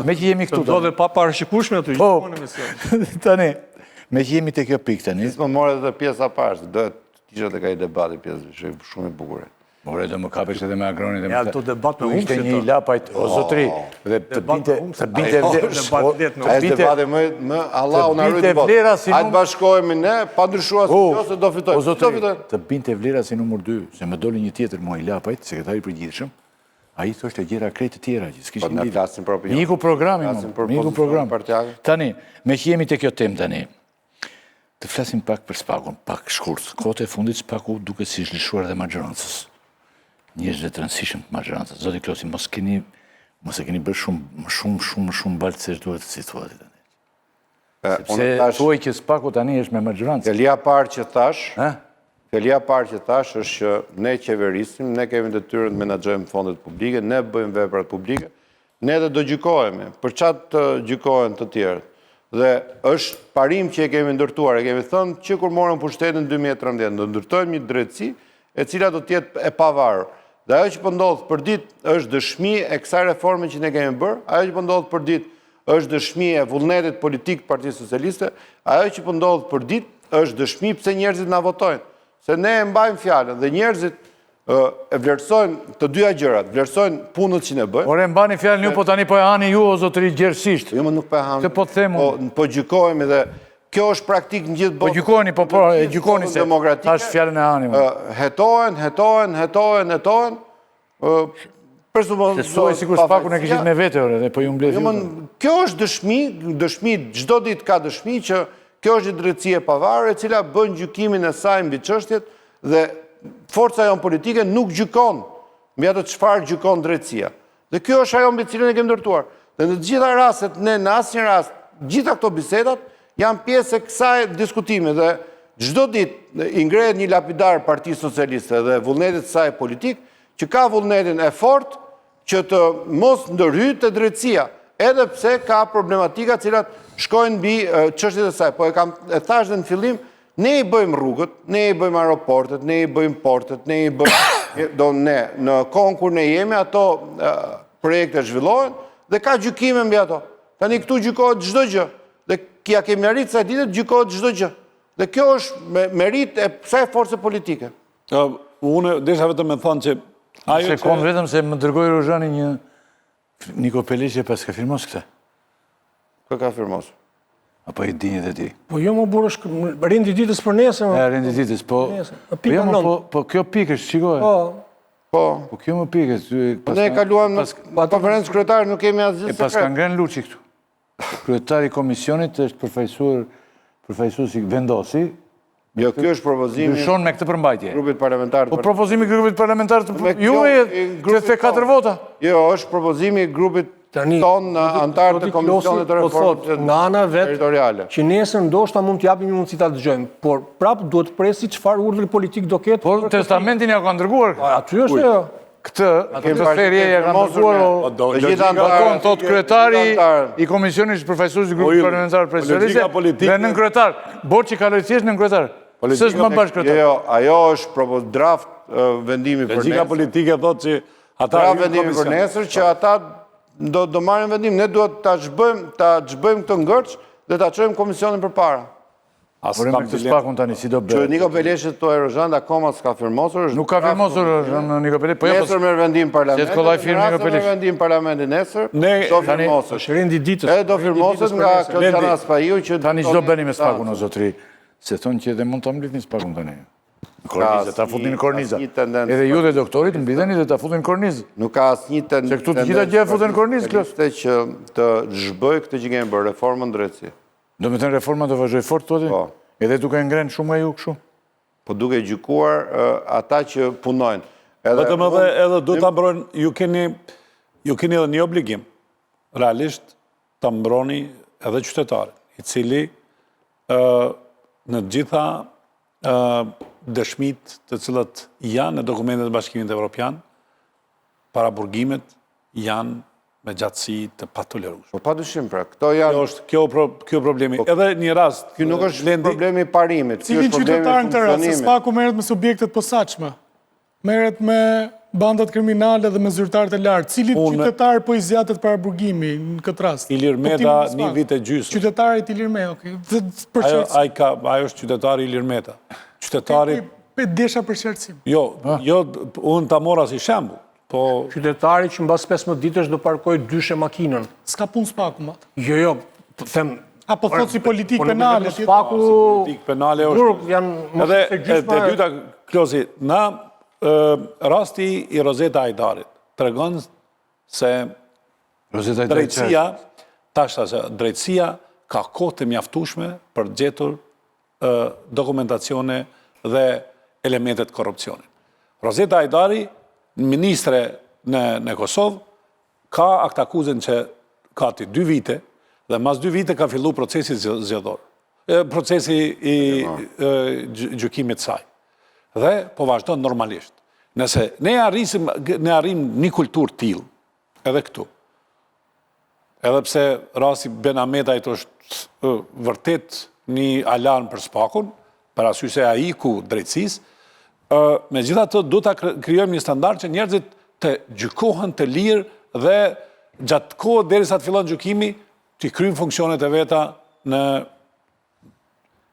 me që jemi këtu. Do dhe pa parashikueshme aty. Po, tani, me që jemi te kjo pikë tani. Më more edhe pjesa pashtë, do të kisha të ka i debati pjesë, shumë i bukur. More do më kapesh edhe me Agronit. Ja, to debat me Ishte humbje. një lapajt, o zotri, dhe të binte Debati më Allah unë arrujt bot. Ajtë bashkojmë ne, pa ndryshua se do fitojmë. O zotri, të binte vlera si numër 2, se më doli një tjetër mua i lapajt, sekretari i përgjithshëm, a i thoshte gjera krejt të tjera, që s'kishin Po, ne flasim për opinion. Miku programi, Flasim për miku pozicion program. partjake. Tani, me që jemi të kjo tem tani, të flasim pak për Spakun, pak shkurt. Kohët e fundit Spaku duke si zhlishuar dhe majorancës. Njerëz dhe të rëndësishëm të majorancës. Zoti Klosi, mos e keni bërë shumë baltë se duhet të situatit tani. Sepse thuaj që Spaku tani është me majorancë. Fjalia parë që thash është që ne qeverisim, ne kemi detyrën të menaxhojmë fondet publike, ne bëjmë veprat publike, ne dhe do gjykohemi. Për çfarë të gjykohen të tjerët? Dhe është parim që e kemi ndërtuar, e kemi thënë që kur morëm pushtetin 2013, do ndërtojmë një drejtësi e cila do të jetë e pavarur. Dhe ajo që po ndodh për ditë është dëshmi e kësaj reforme që ne kemi bërë, ajo që po ndodh për ditë është dëshmi e vullnetit politik të Partisë Socialiste, ajo që po ndodh për ditë është dëshmi pse njerëzit na votojnë. Se ne e mbajmë fjalën dhe njerëzit e vlerësojnë të dyja gjërat, vlerësojnë punët që ne bëjmë. Ore, mbani fjalën ju, po tani po e hani ju, o zotëri, gjerësisht. Jo, më nuk po e hanë. Se po të themu. Po gjykohemi dhe kjo është praktik në gjithë botën. Po gjykoni, e gjykoni se tash fjalën e hani. Hetohen. Se suaj sikur Spaku në kishit me vete, ore, dhe po ju mbledh ju. Kjo është dëshmi, çdo ditë ka dëshmi që kjo është një drejtësi e pavarur e cila bën gjykimin e saj mbi çështjet dhe forca jonë politike nuk gjykon mbi ato çfarë gjykon drejtësia. Dhe kjo është ajo mbi cilën e kemi ndërtuar. Dhe në të gjitha rastet, ne në asnjë rast, gjitha këto bisedat janë pjesë e kësaj diskutimi dhe çdo ditë i ngrehet një lapidar Partisë Socialiste dhe vullnetit të saj politik që ka vullnetin e fortë që të mos ndërhyjë te drejtësia, edhe pse ka problematika të cilat shkojnë mbi çështjet e saj. Po e thash dhe në fillim, ne i bëjmë rrugët, ne i bëjmë aeroportet, ne i bëjmë portet, ne i bëjmë në kohën kur ne jemi ato projekte zhvillohen dhe ka gjykime mbi ato. Tani këtu gjykohet çdo gjë dhe ja kemi arritur sa ditë gjykohet çdo gjë. Dhe kjo është merit e kësaj force politike. Unë desha vetëm me thonë që Sekond vetëm se më dërgoi Rozhani një Niko Peliçi pas ka firmos këtë. Kë ka firmos? Apo i dini dhe ti? Po jo më burësh rindi ditës për nesër. Rindi ditës, po kjo pikë është, shikoj. Po kjo më pikë. Ne kaluam në konferencë kryetare, nuk kemi asgjë sekret. E pas ka ngrenë Luçi këtu. Kryetari i komisionit është përfaqësuesi vendosi. Jo, kjo është propozimi. Dyshon me këtë përmbajtje. Grupit parlamentar. Po propozimi i grupit parlamentar juve 34 vota. Jo, është propozimi i grupit ton antar të komisionit të reformës nga ana territoriale. Që nesër ndoshta mund të japim një mundësi ta dëgjojmë, por prap duhet të presi çfarë urdhri politik do ketë. Por testamentin ja ka dërguar. Aty është ajo. Këtë ferje ja ka dërguar. Bakon thot kryetari i komisionit përfaqësues i grupit parlamentar presidentërisë dhe nën kryetar. Borçi ka lojësisht nën kryetar. S'është më bash kryetar. Jo, ajo është draft vendimi për nesër. Logjika politike thotë që ata draft vendimi për nesër që ata do marrin vendim. Ne duhet ta çbëjmë këtë ngërç dhe ta çojmë komisionin përpara. Por me këtë Spakun tani si do bëj. Që Niko Peleçi to Rozhan akoma s'ka firmosur. Nuk ka firmosur Niko Peleçi, po nesër merr vendim parlamenti. Se kollaj firmë Niko Peleçi. Merr vendim parlamenti nesër. Do firmosur. Është rendi ditës. Edhe do firmoset nga Kloçana Spaiu që tani çdo bëni me Spakun o zotri. Se thonë që edhe mund ta mblidhni Spakun tani. Kornizë, ta futin në kornizë. Edhe ju dhe doktorit mblidheni dhe ta futin në kornizë. Nuk ka asnjë tendencë. Se këtu të gjitha gjë futen në kornizë, Klos. Që të zhbëj këtë që kemi bërë, reformën drejtësi. Do me të në reforma do vazhdoj fort, toti? Po. Edhe duke ngrenë shumë nga ju këshu? Po duke gjykuar ata që punojnë. Vetëm edhe du të mbrojnë, ju keni edhe një obligim, realisht të mbroni edhe qytetarin, i cili në gjitha dëshmit të cilët janë në dokumentet e Bashkimit Evropian, paraburgimet janë me gjatësi të patolerueshme. Po padyshim pra, këto janë... Kjo problemi. Edhe një rast... Kjo nuk është problemi i parimit, kjo Cilin është problemi i qytetar në të rast, se funksionimit. spaku merret me subjektet posaçme, merret me bandat kriminale dhe me zyrtarët e lartë. Cili qytetar po i zjatet paraburgimi në këtë rast? Ilir Meta, një vit e gjysmë. Qytetarit Ilir Meta, okej. Ajo është qytetari Ilir Meta. Qytetari... Desha për qartësim. Jo, unë ta mora si shembull. Qytetari që mbas 15 ditësh do parkoj dyshe makinën. S'ka punë spaku, matë. Jo, them... Apo thot si politik penale. Spaku... Politik penale është... Edhe e dyta, Klosi, na rasti i Rozeta Ajdarit të regon se drejtësia ka kohë të mjaftueshme për gjetur dokumentacione dhe elementet korrupsionit. Rozeta Ajdari, ministre në Kosovë, ka akt akuzën që ka të 2 vite, dhe mas 2 vite ka fillu procesi zgjedhor. Procesi i gjykimit saj. Dhe po vazhdon normalisht. Nëse ne arrim një kultur tillë, edhe këtu, edhe pse rasti Ben Ahmetajt është vërtet një alarm për spakun, për arsye se ai ku drejtësisë, megjithatë do ta krijojmë një standard që njerëzit të gjykohen të lirë dhe gjatë kohës derisa të fillon gjykimi, të kryejnë funksionet e veta në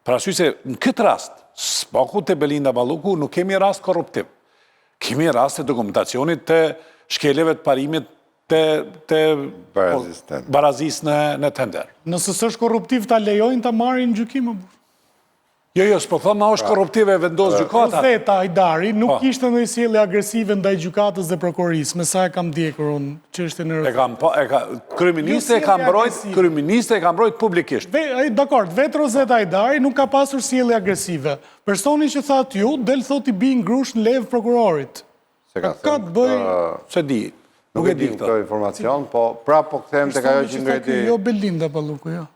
për arsye se në këtë rast, spaku te Belinda Balluku nuk kemi rast korruptiv. Kemi rast të dokumentacionit të shkeleve të parimit të barazis në tender. Nëse s'është korruptiv ta lejojnë ta marrin gjykim. Jo, s'po thon na është korruptive vendos gjykata. Rozeta Ajdari nuk kishte ndonjë sjellje agresive ndaj gjykatës dhe prokurorisë, me sa e kam ndjekur unë çështjen e kryeministri e ka mbrojt publikisht. Dakor, vetë Rozeta Ajdari nuk ka pasur sjellje agresive. Personi që thatë ju, del thot I bin grush në levë prokurorit. Se ka bëj... Se di. Nuk e di këto informacion, po kthehem tek ajo që ngreti... Jo Belinda Balluku, jo.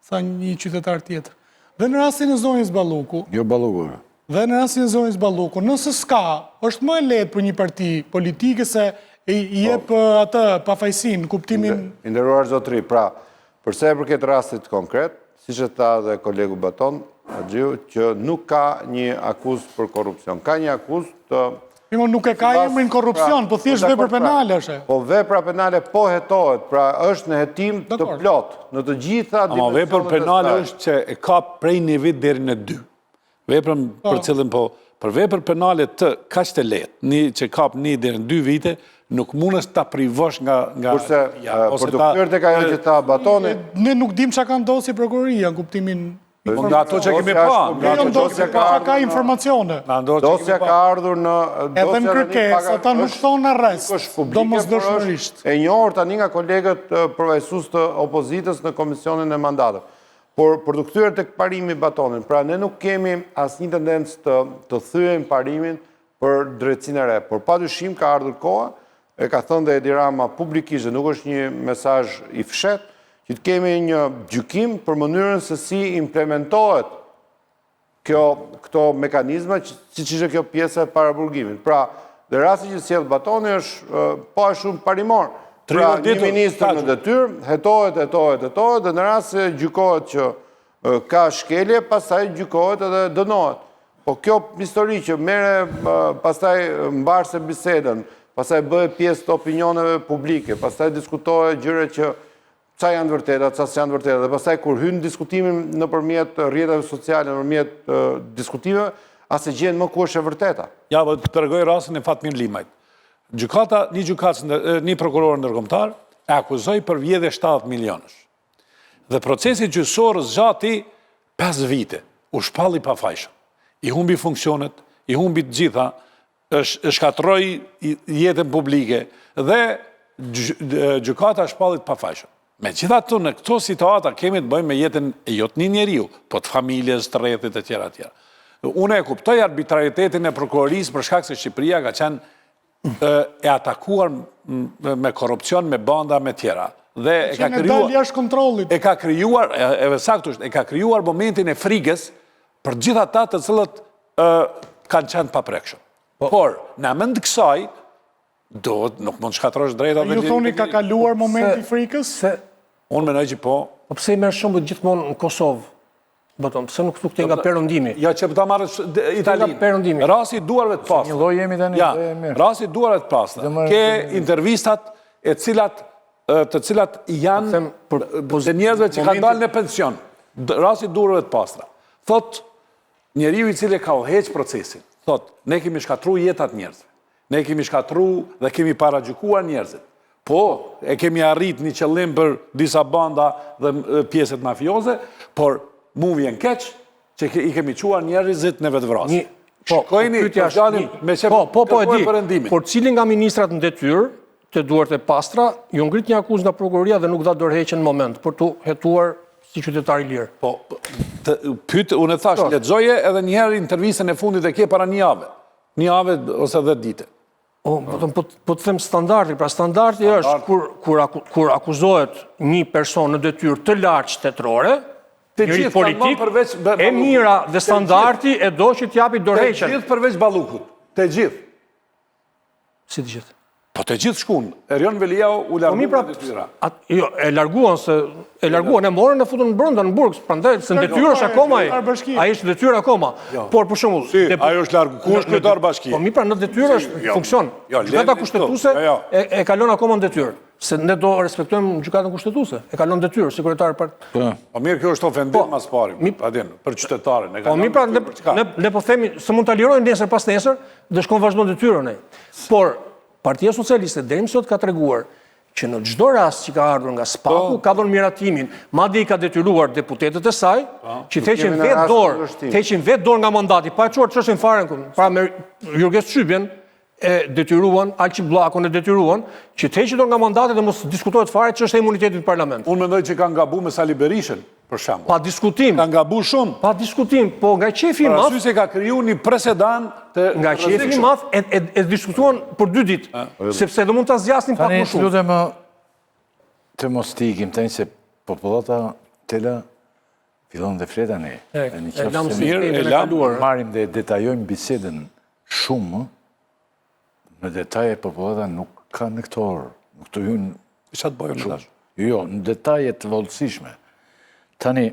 Tha një qytetar tjetër. Dhe në rastin e zonjës Balluku... Jo Balluku. Dhe në rastin e zonjës Balluku, nëse s'ka, është më e lehtë për një parti politike se I jep atë pafajsin, kuptimin... Nderuar zotëri, pra, përse e përket rastit konkret, siç e tha dhe kolegu Baton, Axhiu, që nuk ka një akuzë për korrupsion. Ka një akuzë të... Nuk e ka emrin korrupsion, po thjesht vepër penale është. Po vepra penale po hetohet, pra është në hetim të plot, në të gjitha dimensionet e saj. Ama vepër penale është që e ka prej 1 vit deri në 2. Veprën për cilën po, për vepër penale të kaq të lehtë, që kap 1 deri në 2 vite, nuk mundesh ta privosh nga... Kurse, për të kthyer tek ajo që tha Batoni... Ne nuk dim çka ka ndosur prokuroria, në kuptimin... Nga ato që kemi pa, ka informacione. Dosja ka ardhur në... Edhe në kërkes, ata nuk thonë arrest, domosdoshmërisht. E njohur tani nga kolegët përfaqësues të opozitës në Komisionin e Mandateve. Por për të kthyer tek parimi Batonin, pra ne nuk kemi asnjë tendencë të thyejmë parimin për drejtësinë e re, por padyshim ka ardhur koha, e ka thënë dhe Edi Rama publikisht, nuk është një mesazh I fshet, që të kemi një gjykim për mënyrën se si implementohet këto mekanizma, si që ishte kjo pjesë e paraburgimit. Pra, dhe rasti që sjell Batoni është pa shumë parimor. Pra, një ministër në detyrë, hetohet, dhe në rast se gjykohet që ka shkelje, pastaj gjykohet edhe dënohet. Po kjo histori që merre pastaj mbarse bisedën, pastaj bëhet pjesë të opinioneve publike, pastaj diskutohet gjëra që ca janë vërteta, ca s'janë vërteta, dhe pastaj kur hyn diskutimin nëpërmjet rrjeteve sociale, nëpërmjet diskutimeve, as e gjen më ku është e vërteta. Ja, do të tregoj rastin e Fatmir Limajt. Një prokuror ndërkombëtar e akuzoi për vjedhje 70 milionësh. Dhe procesi gjyqësor zgjati 5 vite. U shpalli pafajshëm. I humbi funksionet, I humbi të gjitha, shkatroi jetën publike dhe gjykata shpallit pafajshëm. Me gjithatu në këto situata kemi të bëjmë me jetën e jotë një njeriu, po të familjes, të rrethit e tjera tjera. Unë e kuptoj arbitraritetin e prokurorisë për shkak se Shqipëria ka qenë e atakuar me korupcion, me banda, me tjera. Dhe e ka krijuar jashtë kontrollit. E ka krijuar, saktusht, e ka krijuar momentin e frikës për gjithë ata të cilët kanë qenë paprekshëm. Por, në amend të kësaj, nuk mund shkatrosh drejta dhe... Ju thoni ka kaluar momenti frikës? Unë menoj që po. Po pse i merr shembull gjithmonë në Kosovë? Bëton, pse nuk thukte nga perëndimi? Ja, që ta marrësh Italinë. Perëndimi. Rasti i duarve të pastra. Një lloj jemi tani. Ja, rasti i duarve të pastra. Ke intervistat të cilat janë të njerëzve që kanë dalë në pension. Rasti i duarve të pastra. Thot njeriu i cili ka udhëheq procesin. Thot, ne kemi shkatruar jetat njerëzve. Ne kemi shkatruar dhe kemi paragjykuar njerëzit. Po, e kemi arrit një qëllim për disa banda dhe pjeset mafioze, por mu vjen keq që i kemi quar njerëzit në vetvrasje. Shkojni përgjanim me që kërkojnë përëndimin. Por cilin nga ministrat në detyrë të duart e pastra, ju ngrit një akuzë nga prokuroria dhe nuk dha dorëheqje në moment, për të hetuar si qytetar i lirë. Po, unë e thash, lexoje edhe njëherë intervistën e fundit e ke para një javë ose 10 dite. Po të them standardi, pra standardi është kur akuzohet një person në detyrë të lartë shtetërore, njëri politik, e mira dhe standardi e do që t'japi dorëheqjen. Të gjithë përveç Ballukut, të gjithë. Si të gjithë? Po të gjithë shkun, Erion Veliau u larguan nga detyra. Jo, e larguan, e morën e futën në brenda në burg, prandaj se në detyrë është akoma ai. Ai është në detyrë akoma. Por për shembull, ai është largu, ku është kryetar bashkie? Po mi pra në detyrë është funksion. Gjykata kushtetuese e kalon akoma në detyrë. Se ne do respektojmë gjykatën kushtetuese. E kalon në detyrë si kryetar part. Po mirë, kjo është ofendim mas pari, për qytetarin. Po mi pra ne po themi se mund ta lirojnë nesër pas nesër dhe shkon vazhdon detyrën ai. Por Partia Socialiste deri më sot ka treguar që në çdo rast që ka ardhur nga SPAK-u ka dhënë miratimin, madje i ka detyruar deputetët e saj që theqin vetë dorë nga mandati, pa e çuar çështën fare. Pra me Jurges Shqybjen e detyruan, Alçi Bllakun e detyruan që të heqin dorë nga mandati dhe mos diskutohet fare çështja e imunitetit në parlament. Unë mendoj që kanë gabuar me Sali Berishën, për shembull. Pa diskutim. Kanë gabuar shumë. Pa diskutim, po nga qefi i madh. Parasysh se ka krijuar një presedan të nga qefi i madh e diskutuan për 2 ditë, sepse do mund ta zgjasnin pak më shumë. Lutem të mos ikim tani se popullata tela fillon dhe fleta ne. Marrim dhe detajojmë bisedën shumë. Në detaje popullata nuk ka në këto orë. Nuk të hynë... Isha të bojën në tash? Jo, në detaje të volësishme. Tani,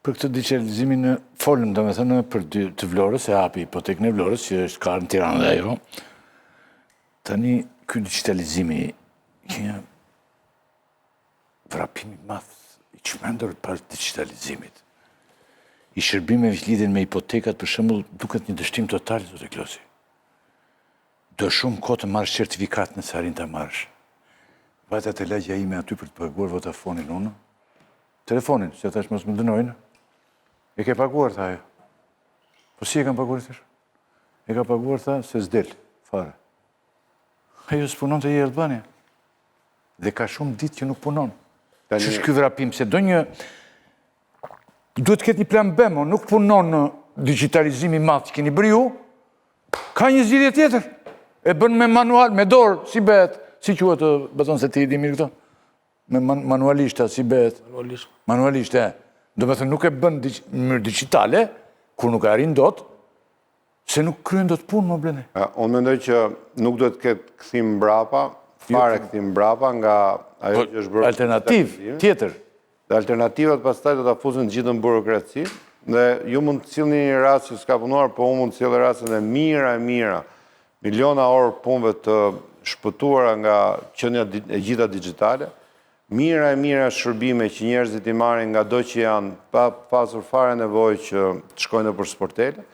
për këtë digitalizimin folëm, do me thënë, për të Vlorës, e hapi hipotekën e Vlorës, që është ka në Tiranë dhe ajo. Tani, këtë digitalizimi, kena vrapimi madh i çmendur pas digitalizimit. I shërbimeve që lidhen me hipotekat, për shembull, duket një dështim total, zotë Klosi. Do shumë kohë të marrësh certifikat nëse arrin ta marrësh. Vajta të lagja ime aty për të paguar Vodafonin unë. Telefonin, se tash mos më dënojnë. E ke paguar tha ajo. Po si e kam paguar tash? E ka paguar tha se s'del fare. Ajo s'punon te Albania. Dhe ka shumë ditë që nuk punon. Ç'është ky vrapim se do një duhet të ketë një plan B, nuk punon në digitalizimi i madh që keni bërë ju. Ka një zgjidhje tjetër. E bën me manual, me dorë, si bëhet, si quhet, beton se ti i di mirë këto? Me manualishta, si bëhet? Manualisht, do me thënë nuk e bën në mënyrë digitale, kur nuk e arrin dot, se nuk kryen dot punë, më bleni. Unë mendoj që nuk do të ketë kthim mbrapa, fare kthim mbrapa nga ajo që është bërë. Alternativ, tjetër. Dhe alternativat pastaj do ta fusin gjithë në burokraci, dhe ju mund të sillni një rast që s'ka punuar, po unë mund të sill rastin e mira, miliona orë punëve të shpëtuara nga qenia e gjitha digjitale, mira shërbime që njerëzit i marrin nga do që janë pa pasur fare nevojë që të shkojnë për sportele.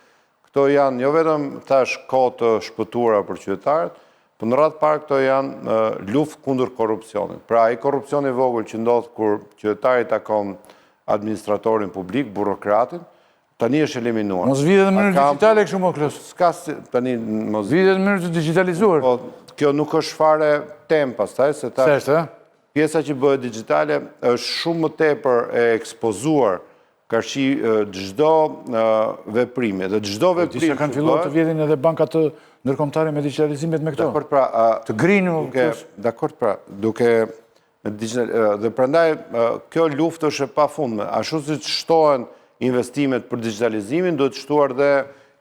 Këto janë jo vetëm tash kohë të shpëtuara për qytetarët, por në radhë parë këto janë luftë kundër korrupsionit. Pra ai korrupsioni i vogël që ndodh kur qytetari takon administratorin publik, burokratin, tani është eliminuar. Mos videt në mënyrë digitale kështu më Klos. S'ka tani mos videt në mënyrë të digitalizuar. Po kjo nuk është fare tem pastaj se ta. S'është, pjesa që bëhet digjitale është shumë më tepër e ekspozuar karshi çdo veprime dhe çdo veprim. Disa kanë filluar të vjedhin edhe bankat të ndërkombëtare me digjitalizimet me këto. Dakor, pra, të grinu. Dakor, pra, dhe prandaj kjo luftë është e pafundme. Ashtu si të shtohen investimet për digjitalizimin, duhet shtuar dhe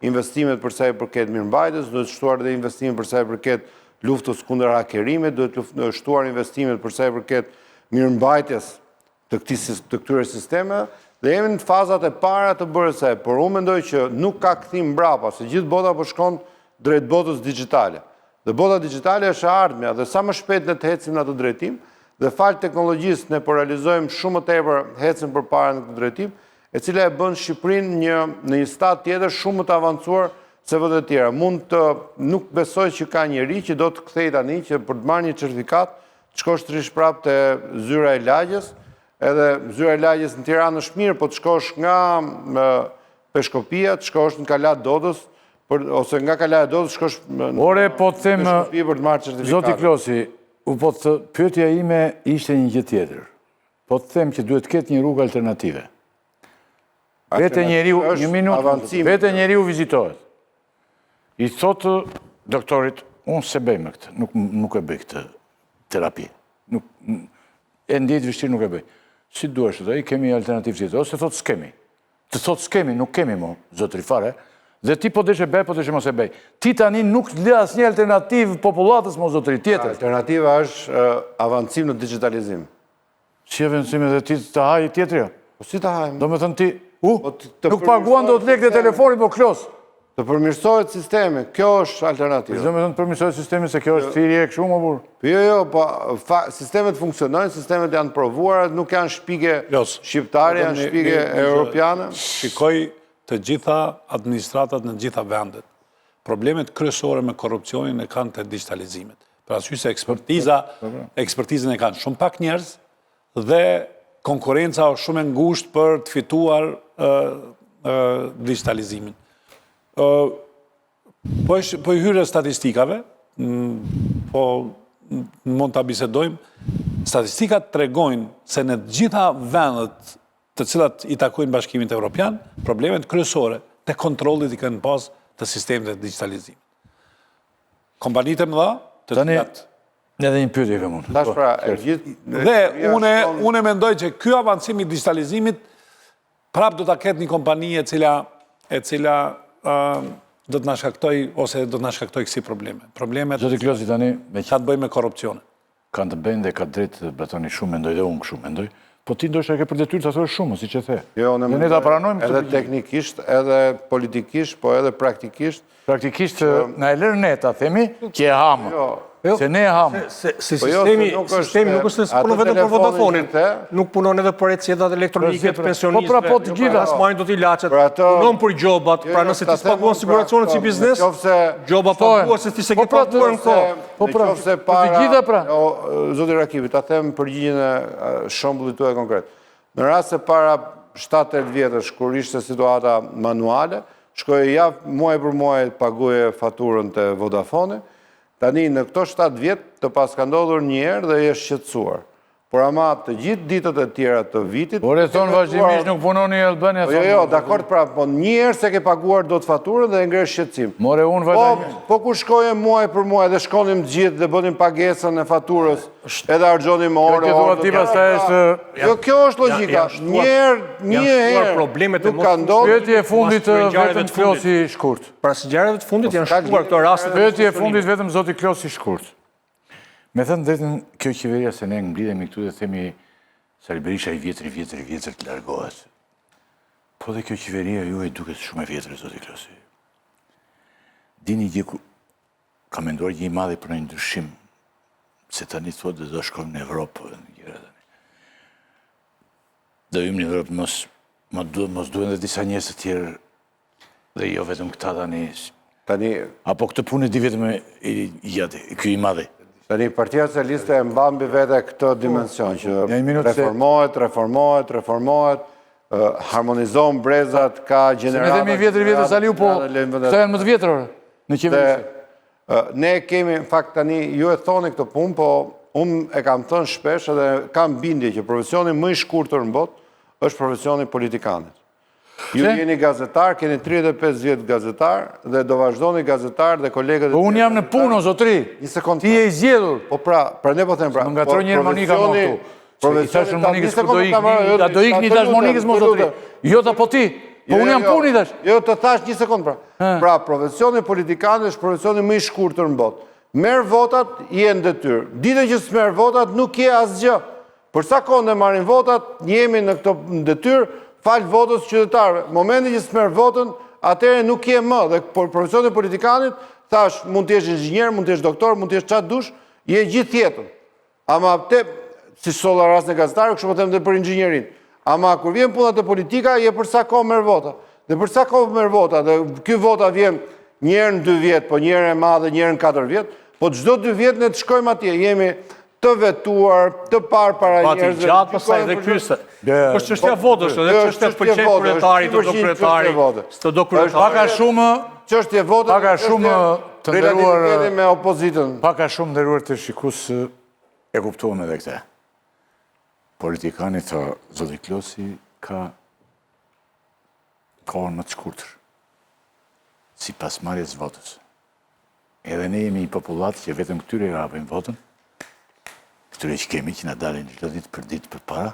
investimet për sa i përket mirëmbajtjes, duhet shtuar dhe investimet për sa i përket luftës kundër hakerimit, duhet shtuar investimet për sa i përket mirëmbajtjes të këtyre sisteme, dhe jemi në fazat e para të bërës e, por unë mendoj që nuk ka kthim mbrapa, se gjithë bota po shkon drejt botës digjitale. Dhe bota digjitale është e ardhmja, dhe sa më shpejt ne të ecim në atë drejtim, dhe falë teknologjisë ne po realizojmë shumë më tepër ecën përpara në këtë drejtim, e cila e bën Shqipërinë në një stad tjetër shumë më të avancuar se vendet e tjera. Nuk besoj që ka njeri që do të kthej tani që për të marrë një certifikat, të shkosh të rish prapë te zyra e lagjes, edhe zyra e lagjes në Tiranë është mirë, po të shkosh nga Peshkopia, të shkosh në Kalat Dodës, ose nga Kalat Dodës shkosh në Peshkopi për të marrë certifikatin. Zoti Klosi, po të pyetja ime ishte një gjë tjetër. Po të them që duhet të ketë një rrugë alternative. Vete njeriu, një minutë, vete njeriu vizitohet. I thotë doktorit, unë se bëj me këtë, nuk e bëj këtë terapi. E ndjetë vështirë nuk e bëj. Si duesh të i kemi alternativë tjetër, ose thotë s'kemi. Të thotë s'kemi, nuk kemi mo, zotri fare, dhe ti po deshe bëj, po deshe mos e bëj. Ti tani nuk lë asnjë alternativë popullatës mo, zotri tjetër. Alternativa është avancim në digitalizim. Si avancim edhe ti të hajë tjetër, jo? Po si të hajmë? Do me thënë ti, nuk paguan do të lekë dhe telefonit, po klos. Të përmirësohet sistemi, kjo është alternativë. Do me thënë përmirësohet sistemi, se kjo është thirrje e kështu më burr. Jo, po sistemet funksionojnë, sistemet janë provuara, nuk janë shpike shqiptare, janë shpike europiane. Shikoj të gjitha administratat në gjitha vendet. Problemet kryesore me korrupsionin e kanë të digitalizimet. Për arsye se ekspertizën e kanë shumë pak njerëz dhe konkurenca është shumë e ngushtë për të fituar digitalizimin. Po i hyre statistikave, po mund të bisedojmë, statistikat tregojnë se në gjitha vendet të cilat i takojnë Bashkimit Evropian, problemet kryesore të kontrollit i kanë pas të sistemit të digitalizimit. Kompanitë e mëdha, të cilat... Edhe një pyetje kam unë. Tash pra, dhe unë mendoj që ky avancim i digitalizimit prap do ta ketë një kompani e cila do të na shkaktoj ose do të na shkaktoj kësi probleme. Problemet Zoti Klosi tani me çfarë të bëjmë me korrupsionin. Kanë të bëjnë dhe ka drejt Betoni shumë mendoj dhe unë kështu mendoj. Po ti ndoshta ke për detyrë të thuash shumë, siç e the. Jo, ne ta pranojmë edhe teknikisht, edhe politikisht, po edhe praktikisht. Praktikisht na e lër ne ta themi që e hamë. Se ne e hamë. Sistemi nuk është se punon vetëm për Vodafonin, nuk punon edhe për ecjetat elektronike të pensionistëve. Po pra po të gjitha. As marrin dot ilaçet. Punon për gjobat, pra nëse ti paguan siguracionet si biznes, gjoba paguar se ti se ke paguar në kohë. Po pra, të gjitha pra. Zoti Rakipi, ta them përgjigjen e shembullit tuaj konkret. Në rast se para 7-8 vjetësh kur ishte situata manuale, shkoje javë muaj për muaj paguaje faturën te Vodafone. Tani në këto 7 vjetë të pas ka ndodhur një herë dhe je shqetësuar. Por ama të gjithë ditët e tjera të vitit... Por e thonë vazhdimisht nuk punoni Albania... Jo, dakord pra, po një herë se ke paguar do të faturën dhe ngre shqetësim. More unë vazhdimisht... Po kur shkoje muaj për muaj dhe shkonim të gjithë dhe bënim pagesën e faturës, edhe argjonim orë... Jo, kjo është logjika. Një herë nuk ka ndodhur... Pyetje e fundit vetëm Klosi shkurt. Pra sugjerave të fundit janë shkuar këto raste... Pyetje e fundit vetëm Zoti Klosi shkurt. Me thënë drejtën, kjo qeveria se ne nglidhemi këtu dhe themi Sali Berisha i vjetër të largohet. Po dhe kjo qeveria ju e duket shumë e vjetër, Zoti Klosi. Dini gjë ku ka menduar gjë i madhe për një ndryshim, se tani thotë dhe do shkojmë në Evropë. Do jemi në Evropë, mos duhen dhe disa njerëz të tjerë dhe jo vetëm këta tani. Apo këtë punë di vetëm ky i madhe. Tani, Partia Socialiste e mban mbi vete këtë dimension, që reformohet, harmonizon brezat, ka gjenerata... Se ne themi vjetër Saliu, po këta janë më të vjetër në qeverisë. Ne kemi, në fakt tani, ju e thoni këtë punë, po unë e kam thënë shpesh edhe kam bindje që profesioni më i shkurtër në botë është profesioni politikanit. Ju jeni gazetar, keni 35 vjetë gazetar dhe do vazhdoni gazetar dhe kolegët... Po unë jam në punë, o zotri, ti e i zgjedhur. Po pra, ne po them pra... Më nga troj njërë Monika më këtu. I thashën Monikës për do ikni tash Monikës më zotri. Jo të po ti, po unë jam punë i tash. Jo të thash një sekund pra. Pra, profesioni politikanit është profesioni më i shkurtër në botë. Merë votat, jenë detyrë. Dite që s'merë votat, nuk je asgjë. Për sa kohë marrin votat, jemi në këto detyrë, falë votës qytetarëve. Momenti që s'merë votën, atëre nuk je më. Dhe profesioni politikanit, thash, mund t'jesh inxhinier, mund t'jesh doktor, mund t'jesh qatë dush, je gjithë jetën. Ama te, si sola rast në gazetarë, kështu po them dhe për inxhinierin. Ama kur vjen puna te politika, je për sa kohë merr vota. Dhe për sa kohë merr vota, dhe ky vota vjen një herë në 2 vjet, po një herë e madhe, një herë në 4 vjet, po çdo 2 vjet ne të shkojmë atje, jemi të vetuar, të parë para njerëzve. Pati gjatë pastaj dhe kyse. Po çështja votës, edhe çështja pëlqen kryetarit, do kryetari. S'do do kryetari. Paka shumë çështje votës. Paka shumë të nderuar me opozitën. Paka shumë nderuar të shikues e kuptuam edhe këtë. Politikani të zoti Klosi ka kohën më të shkurtër si pasmarrjes votës. Edhe ne jemi një popullat që vetëm këtyre i japim votën, këtyre që kemi që na dalin çdo ditë për para,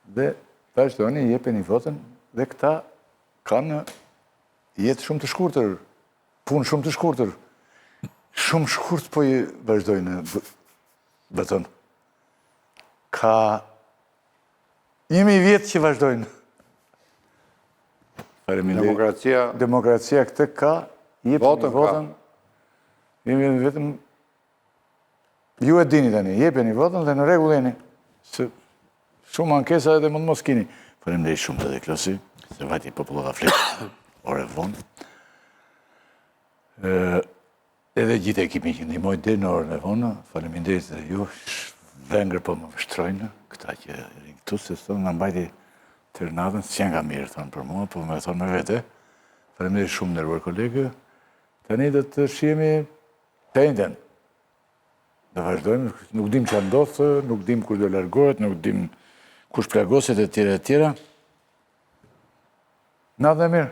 dhe vazhdoni jepeni votën dhe këta kanë jetë shumë të shkurtër, punë shumë të shkurtër, shumë shkurt po i vazhdojnë beton. Ka jemi vjetë që vazhdojnë. Demokracia këtë ka, jepeni votën, jemi vetëm, ju e dini tani, jepeni votën dhe në rregull jeni, se shumë ankesa edhe mund mos kini. Faleminderit shumë të dhe Klosi, se vajti popullova fletë, ore vonë. Edhe gjithë ekipi që ndihmoi deri në orën e vonë, faleminderit dhe ju, Vengër po më vështrojnë, këta që rinë këtu, se thonë nga mbajti të rënatën, s'jen nga mirë, thonë për mua, po me thonë me vete. Faleminderit shumë nderuar kolegë. Tani do të shihemi të njëjtën. Do vazhdojmë, nuk dim çfarë ndodh, nuk dim kur do largohet, nuk dim kush plagoset e tjera. Natën e mirë.